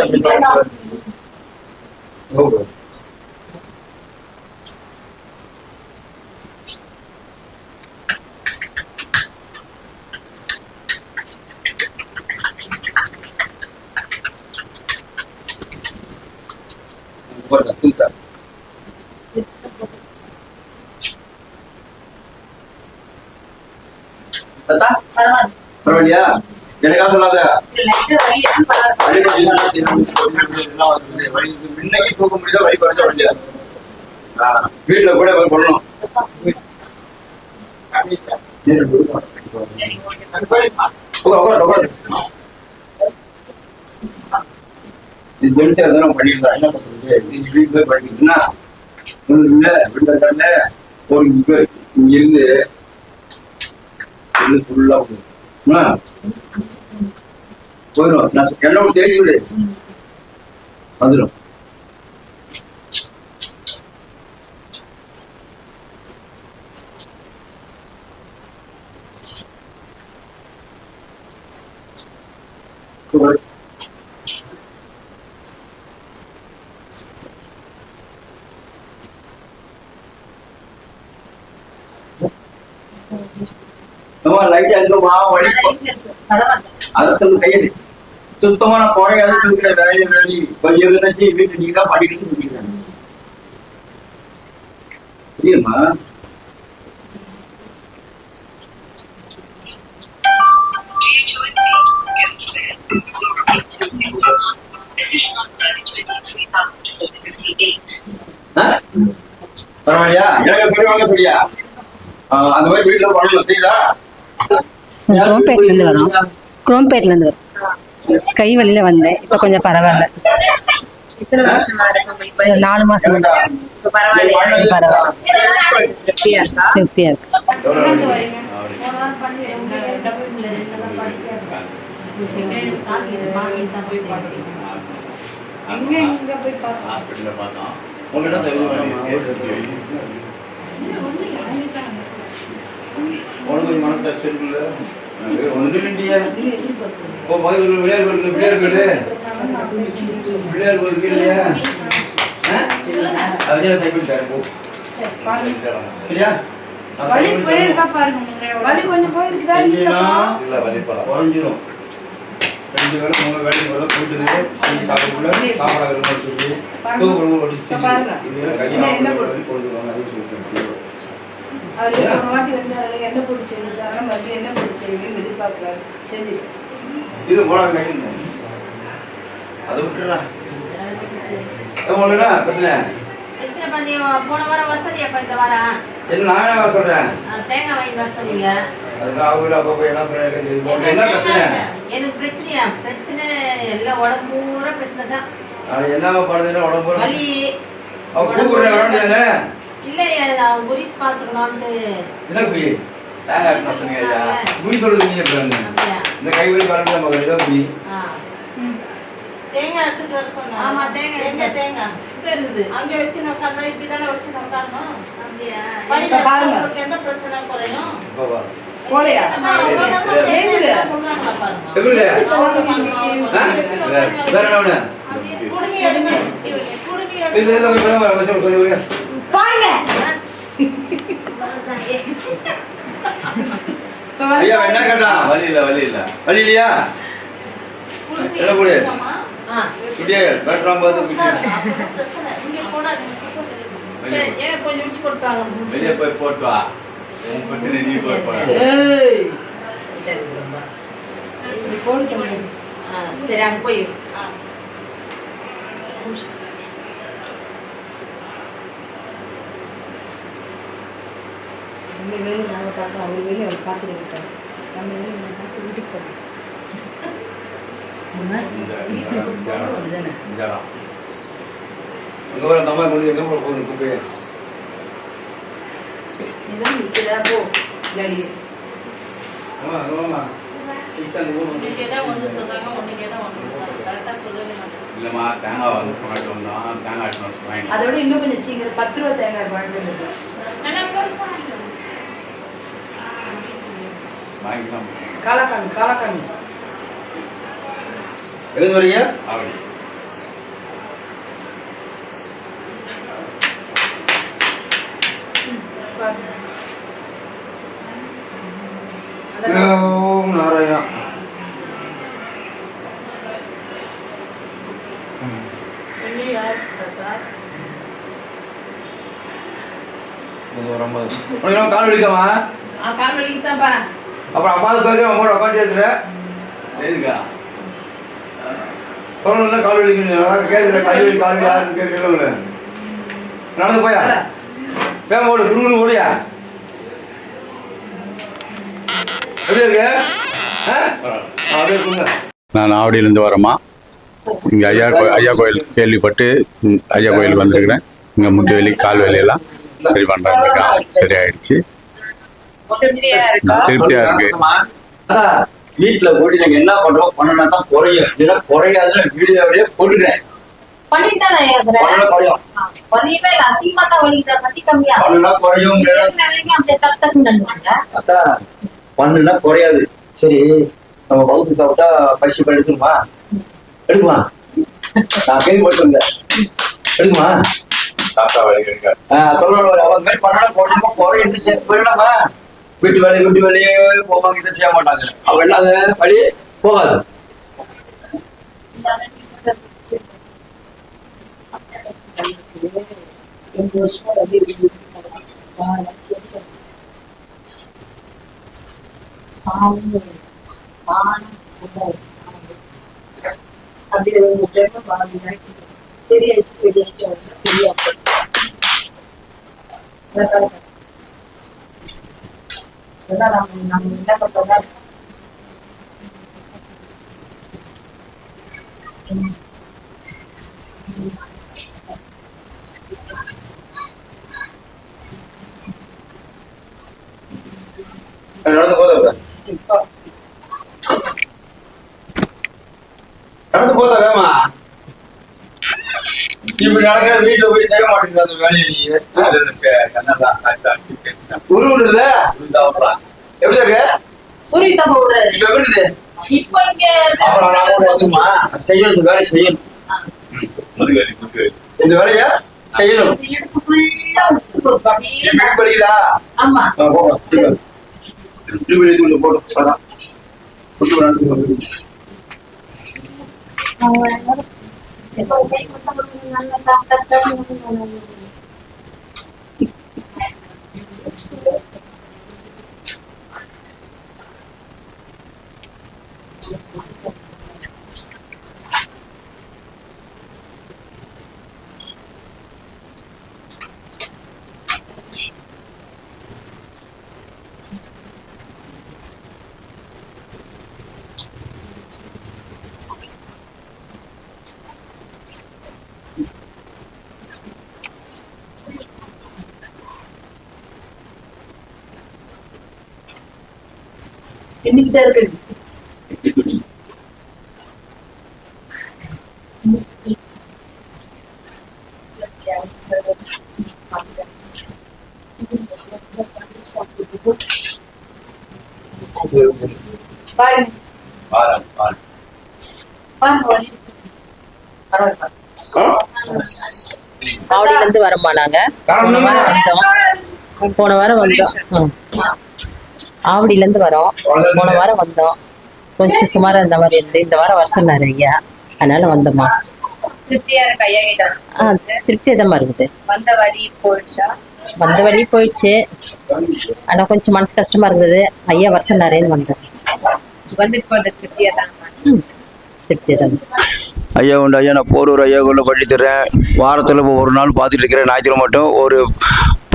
பரவாயில்லையா? எனக்கா சொல்லாத முன்னக்கே தூக்க முடியாத வழி குறைஞ்ச வண்டியா வீட்டுல கூட பண்ணணும். ஜென்ஸா இருந்தாலும் பண்ணிடலாம். என்ன பண்றது? வீட்டுல போய் படிக்கிறதுன்னா இல்ல வீட்டுல ஒரு இங்க இருந்து ஃபுல்லா போயிடும். நான் என்ன தேடி விடு வந்துடும். லைட் அதுமா வழி அதை சொல்லு கையில் சுத்தமான குறையாது இருக்கிற வேலையை வேலை கொஞ்சம் இருந்தாச்சு வீட்டு நீங்க தான் படிக்கிட்டு முடிக்கிறாங்க புரியுமா? பரவாயில்லையா? எனக்கு சொல்லி வாங்க சொல்லியா அந்த மாதிரி வீட்டுல பண்ணணும் தெரியுதா? குரோம்பேட்ல இருந்து வரோம். குரோம்பேட்ல இருந்து வரோம். கை வலியில வந்தேன். இப்ப கொஞ்சம் பரவாயில்ல. 4 மாசம் பரவாயில்ல. திருப்தியா இருக்கு. உனக்கு மனசு கஷ்டம் இருக்குல்ல? ஒன்று இல்லையா? இப்போ பக்கத்தில் பிள்ளையார் கோயில் இல்லையா? அதுதான் சைக்கிள் தரேன் போ சரியா? குறைஞ்சிரும். 2 வேலை 3 வேலைக்கு மேலே கூட்டுது சாப்பிடக்குள்ள சாப்பாடு சொல்லி தூக்கம் கொடுத்துருவாங்க. அதையும் சொல்லிட்டு இது போல அது விட்டுறா பிரச்சனை போன வாரம் வசதியா இந்த வாரம் என்ன நான் சொல்றேன் தேங்காய் வாங்கி வர சொன்னீங்க. அதுக்கு அவங்க அப்ப என்ன சொல்றாங்க? என்ன பிரச்சனை? எனக்கு பிரச்சனையா? பிரச்சனை எல்லாம் உடம்பு பூரா பிரச்சனை தான். என்ன பண்ணுதுன்னா உடம்பு வலி கூப்பிடுறாங்க இல்லையா? அவன் குறி பாத்துக்கலான்ட்டு. என்ன குயி? தேங்காய் சொன்னீங்க. குயி சொல்றது நீங்க இந்த கைவெளி கரண்ட் நம்ம ஏதோ குயி தேங்காய் எடுத்துட்டு வர சொன்னா. ஆமா தேங்காய். எங்க தேங்காய்? இங்க இருக்குது. அங்க வச்சு உட்கார்ந்தா இப்படி தானே வச்சு உட்காரணும். அப்படியா? பாருங்க. உங்களுக்கு எந்த பிரச்சனை குறையும்? கோலையா? ஏங்குது. சொல்றாங்களா பாருங்க. எப்படி? வேற என்ன? குடுமி எடுங்க. குடுமி எடுங்க. இதெல்லாம் வச்சு பாருங்க. ஐயா என்ன கேட்டா? வலி இல்லையா? என்ன போடு? குட்டியே பேட்டராம் பார்த்து குட்டி கொஞ்சம் முடிச்சு போட்டுவாங்க. வெளியே போய் போட்டு வா. உன் பிரச்சனை நீ போய் போட. சரி அங்க போய் நம்ம வேலை நாங்கள் பார்க்குறோம். அவர் வேலையை அவர் பார்த்துட்டு இருக்காரு. நம்ம வேலையை நம்ம பார்த்து வீட்டுக்கு போகிறோம். இல்லம்மா தேங்காய் வந்து கொண்டாட்டு வந்தோம். தேங்காய் அதோட இன்னும் கொஞ்சம் சீக்கிரம் 10 ரூபா தேங்காய் வாங்கிட்டு வாங்கிக்கலாம். காலக்காங்க எது வரீங்க? ஓம் நாராயணா. கால் வலிக்காமா? கால் வலிக்குதாப்பா. அப்புறம் அம்மாவுக்கு பேருக்கு அம்மா உட்காந்து இருக்கிற சரிக்கா சொல்லணும்ல கால் வலிக்கணும் கேட்குற கை வலி கால் வலி யாருன்னு கேட்கல நடந்து போயா வேகம் ஓடு குடுகுடு ஓடியா எப்படி இருக்கு அப்படியே கொடுங்க. நான் ஆவடியிலேருந்து வரேம்மா. இங்கே ஐயா கோயில் கேள்விப்பட்டு ஐயா கோயிலுக்கு வந்திருக்கிறேன். இங்கே முட்டு வலி கால் வலியெல்லாம் சரி பண்ணுறாங்க. சரி ஆயிடுச்சு. திருப்தியா இருக்கு. வீட்டுல போட்டு நாங்க என்ன பண்றோம் பண்ணனா தான் குறையும். இல்லைன்னா குறையாதுன்னு வீடியோவிலேயே போட்டுக்கிறேன். பண்ணுனா குறையாது. சரி நம்ம பகுதி சாப்பிட்டா பசி எடுக்குமா? எடுக்குமா? நான் கேள்விப்பட்டிருந்தேன். எடுக்குமா? அவங்க மாதிரி பண்ணா குறையும் போயிடலாமா? வீட்டு வேலையே போவாங்க, இதை செய்ய மாட்டாங்க. அவங்க இல்லாத வழி போகாது. நடந்து போதா வேமா இப்படி நடக்கிற வீட்டுல போய் செய்ய மாட்டேங்குது அந்த வேலையை. நீங்க உருவிடுல எப்படி இருக்கு? இப்ப எப்படி இருக்குது? வந்துமா செய்யணும், இந்த வேலையை செய்யணும். இந்த வேலைய செய்யணும். படிக்குதா? இன்னைக்குதான் இருக்கு. ஆவடியில இருந்து வரமா நாங்க போன வாரம் வந்தோம். ஆவடியில இருந்து வரோம். போன வாரம் வந்தோம். கொஞ்சம் சுமாரா இந்த மாதிரி இருந்து இந்த வாரம் வர சொன்னாரு ஐயா, அதனால வந்தோமா. திருப்தியா இருக்கு ஐயா கிட்ட? திருப்தியதமா இருக்குது. வந்த வழி போயிடுச்சா? வந்த வழி போயிடுச்சு. ஆனா கொஞ்சம் மனசு கஷ்டமா இருந்தது. ஐயா வர சொன்னாரேன்னு வந்தேன். வந்துட்டு போன திருப்தியா தான்? திருப்தியதான். ஐயா உண்டு ஐயா. நான் போரூர் ஐயா கொண்டு படித்துறேன். வாரத்தில் இப்போ ஒரு நாள் பார்த்துட்டு இருக்கிறேன். ஞாயிற்றுக்கிழமை மட்டும் ஒரு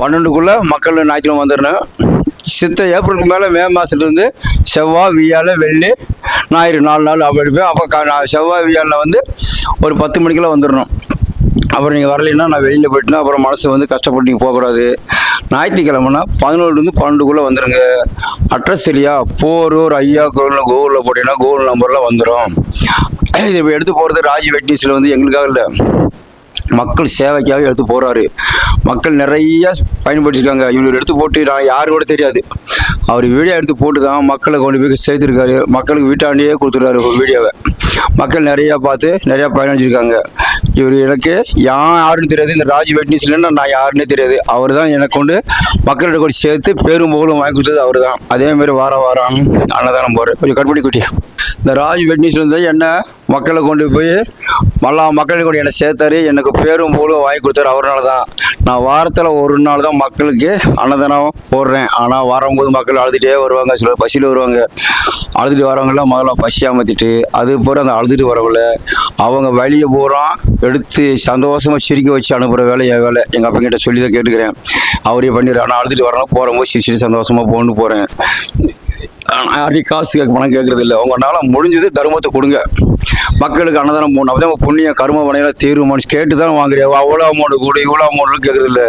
12க்குள்ளே மக்கள் ஞாயிற்றுக்கிழமை வந்துடுறேன். சித்த ஏப்ரலுக்கு மேலே மே மாதத்துலேருந்து செவ்வாய் வியாழ வெள்ளி ஞாயிறு 4 நாள் அப்படி இருப்பேன். அப்போ நான் செவ்வாய் வியாழில் வந்து ஒரு 10 மணிக்கெல்லாம் வந்துடணும். அப்புறம் நீங்கள் வரலைன்னா நான் வெளியில் போயிட்டுனா அப்புறம் மனசு வந்து கஷ்டப்பட்டு நீங்கள் போகக்கூடாது. ஞாயிற்றுக்கிழமைனா 11லேருந்து 12க்குள்ளே வந்துடுங்க. அட்ரஸ் சரியா? போரூர் ஐயா கோயில் கூகுளில் போட்டிங்கன்னா கூகுள் நம்பரில் வந்துடும். இது இப்போ எடுத்து போகிறது ராஜி வெட்னிஸில் வந்து எங்களுக்காக இல்லை, மக்கள் சேவைக்காக எடுத்து போகிறாரு. மக்கள் நிறைய பயன்படுத்திருக்காங்க. இவர் எடுத்து போட்டு நான் யாரும் கூட தெரியாது. அவர் வீடியோ எடுத்து போட்டு தான் மக்களை கொண்டு போய் சேர்த்துருக்காரு. மக்களுக்கு வீட்டாண்டியே கொடுத்துருக்காரு வீடியோவை. மக்கள் நிறையா பார்த்து நிறையா பயனடைஞ்சிருக்காங்க. இவர் எனக்கு யாருன்னு தெரியாது, இந்த ராஜ் வெட்னிஸ்லன்னா நான் யாருன்னே தெரியாது. அவர் தான் எனக்கு கொண்டு மக்கள்கிட்ட கூட சேர்த்து பேரும் புகழும் வாங்கி கொடுத்தது அவர் தான். அதேமாரி வாரம் அன்னதானம் போகிறேன். கொஞ்சம் கட்படி குட்டி. இந்த ராஜ் வெட்னிஸ்லேருந்து என்ன மக்களை கொண்டு போய் மக்களுக்கு கூட என்னை சேர்த்தாரு, எனக்கு பேரும் புகழும் வாங்கி கொடுத்தாரு. அவரால் தான் நான் வாரத்தில் ஒரு நாள் தான் மக்களுக்கு அன்னதானம் போடுறேன். ஆனால் வரும்போது மக்கள் அழுதுகிட்டே வருவாங்க, சிலர் பசியில் வருவாங்க. அழுதுட்டு வரவங்களாம் முதல்ல பசி அமர்த்திட்டு அது போகிற அந்த அழுதுட்டு வரவங்கள அவங்க வழியை போகிறோம் எடுத்து சந்தோஷமாக சிரிக்க வச்சு அனுப்புகிற வேலை என் வேலை. எங்கள் அப்பங்கிட்ட சொல்லி தான் கேட்டுக்கிறேன். அவரே பண்ணிடுறேன். ஆனால் அழுதுட்டு வரவங்க போகும்போது சிரிச்சு சந்தோஷமாக போகணுன்னு போகிறேன். யாரையும் காசு பணம் கேட்குறது இல்லை. உங்களால் முடிஞ்சது தர்மத்தை கொடுங்க, மக்களுக்கு அன்னதானம் போகணும். அப்போ தான் புண்ணிய கர்ம பணியெல்லாம் தீர்வு கேட்டு தான் வாங்குறேன். அவ்வளோ அமௌண்ட் கூட இவ்வளோ அமௌண்ட்னு கேட்குறது இல்லை.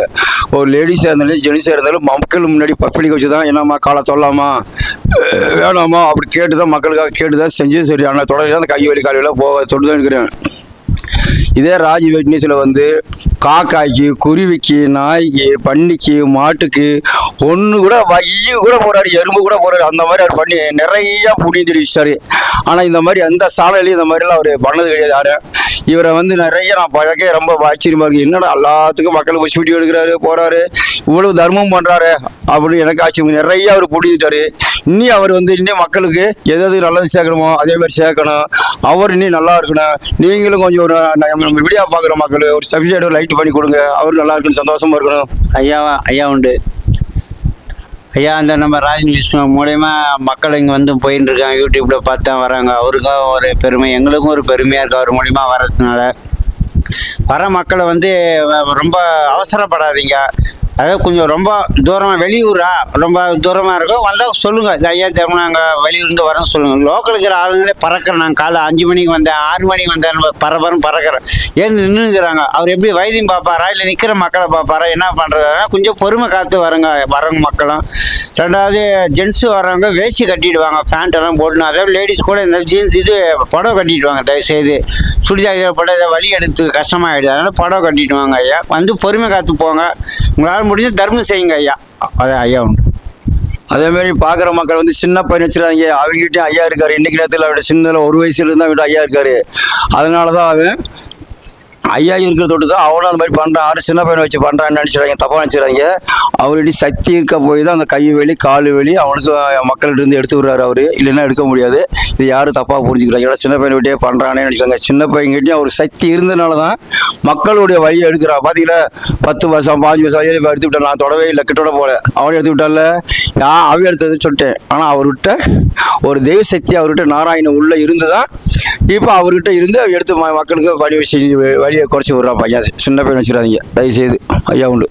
ஒரு லேடிஸாக இருந்தாலும் ஜென்ஸாக இருந்தாலும் மக்கள் முன்னாடி பப்ளிக் வச்சு தான் என்னம்மா காலை தொல்லாமா வேணாமா அப்படி கேட்டு தான் மக்களுக்காக கேட்டு தான் செஞ்சு சரி. ஆனால் தொடர்ந்து அந்த கை வலி காலையில் போக தொட்டு தான் இருக்கிறேன். இதே ராஜ் வெட்னிஸில் வந்து காக்காய்க்கு, குருவிக்கு, நாய்க்கு, பன்னிக்கு, மாட்டுக்கு ஒன்று கூட ஈ கூட போகிறாரு, எறும்பு கூட போகிறாரு. அந்த மாதிரி அவர் பண்ணி நிறையா புண்ணியம் தெரிவிச்சாரு. ஆனால் இந்த மாதிரி எந்த சாலையிலையும் இந்த மாதிரிலாம் அவர் பண்ணது கிடையாது யாரும். இவரை வந்து நிறைய நான் பழக்க ரொம்ப ஆச்சரியமாக இருக்குது. என்னடா எல்லாத்துக்கும் மக்களுக்கு வச்சு வீடியோ எடுக்கிறாரு, போகிறாரு, இவ்வளவு தர்மம் பண்ணுறாரு அப்படின்னு எனக்கு ஆச்சரியம். நிறைய அவர் புடிச்சிட்டாரு. இன்னும் அவர் வந்து இன்னும் மக்களுக்கு எதாவது நல்லது சேர்க்கணுமோ அதே மாதிரி சேர்க்கணும். அவர் இன்னும் நல்லா இருக்கணும். நீங்களும் கொஞ்சம் ஒரு நம்ம வீடியோ பார்க்குற மக்கள் ஒரு சப்ஜெக்ட் லைட் பண்ணி கொடுங்க. அவர் நல்லா இருக்கணும், சந்தோஷமா இருக்கணும். ஐயா உண்டு. ஐயா அந்த நம்ம ராஜ் விஷ்ணு மூலயமா மக்கள் இங்கே வந்து போயின்னு இருக்காங்க. யூடியூப்பில் பார்த்தா வராங்க. அவருக்கும் ஒரு பெருமை, எங்களுக்கும் ஒரு பெருமையாக இருக்குது அவர் மூலிமா வர்றதுனால. வர மக்களை வந்து ரொம்ப அவசரப்படாதீங்க. அதாவது கொஞ்சம் ரொம்ப தூரமாக வெளியூரா ரொம்ப தூரமாக இருக்கும் வந்தால் சொல்லுங்கள். இந்த ஐயா தெரியும் நாங்கள் வெளியூர்ந்து வரோன்னு சொல்லுங்கள். லோக்கல் இருக்கிற ஆளுங்களே பறக்கிறேன். நான் காலை 5 மணிக்கு வந்தேன், 6 மணிக்கு வந்தேன், பறக்கிறேன். ஏன் நின்றுக்கிறாங்க? அவர் எப்படி வைத்தியம் பார்ப்பாரா இல்லை நிற்கிற மக்களை பார்ப்பாரா என்ன பண்ணுறாங்க? கொஞ்சம் பொறுமை காத்து வரவங்க மக்களும். ரெண்டாவது ஜென்ஸு வரவங்க வேஷ்டி கட்டிடுவாங்க, பேண்ட் எல்லாம் போட்டுன்னு. அதாவது லேடிஸ் கூட இந்த ஜீன்ஸ் இது புடவை கட்டிடுவாங்க. தயவுசெய்து சுடிதார் புடவை வலி எடுத்து கஷ்டமாகிடுது. அதனால் புடவை கட்டிடுவாங்க. ஐயா வந்து பொறுமை காத்து போங்க. உங்களால் முடிஞ்ச தர்மம் செய்யுங்க ஐயா. அதான் ஐயா உண்டு. அதேமாரி பார்க்குற மக்கள் வந்து சின்ன பையன் வச்சுருக்காங்க. அவங்ககிட்டயும் ஐயா இருக்காரு. இன்னைக்கு நேரத்தில் அவட சின்னதில் 1 வயசுல இருந்தால் அவங்ககிட்ட ஐயா இருக்காரு. அதனால தான் அவன் ஐயா இருக்கிற தொட்டு தான் அவனும் அந்த மாதிரி பண்ணுறான். ஆறு சின்ன பையனை வச்சு பண்ணுறான்னு நினச்சிடுறாங்க, தப்பாக நினச்சிடுறாங்க. அவருடைய சக்தி இருக்க போய் தான் அந்த கை வலி காலு வலி அவனுக்கு மக்கள்கிட்ட இருந்து எடுத்து விடுறாரு அவரு. இல்லைன்னா எடுக்க முடியாது. இது யாரும் தப்பாக புரிஞ்சுக்கிறாங்க. ஏன்னா சின்ன பையனை விட்டே பண்ணுறானே நினச்சிட்டாங்க. சின்ன பையன்கிட்டையும் ஒரு சக்தி இருந்ததுனால தான் மக்களுடைய வழியை எடுக்கிறான். பார்த்தீங்களா 10 வருஷம் 5 வருஷம் எடுத்து விட்டான். நான் தொடவே இல்லை, கிட்டோட போல அவனை எடுத்து விட்டால அவன் எடுத்ததுன்னு சொல்லிட்டேன். ஆனால் அவர்கிட்ட ஒரு தெய்வ சக்தி அவர்கிட்ட நாராயணன் உள்ள இருந்து தான் இப்போ அவர்கிட்ட இருந்து எடுத்து மக்களுக்கு வழி செஞ்சு வழியை குறைச்சி விட்றான் பையன். சின்ன பையன் வச்சுடாதீங்க தயவுசெய்து. ஐயா உண்டு.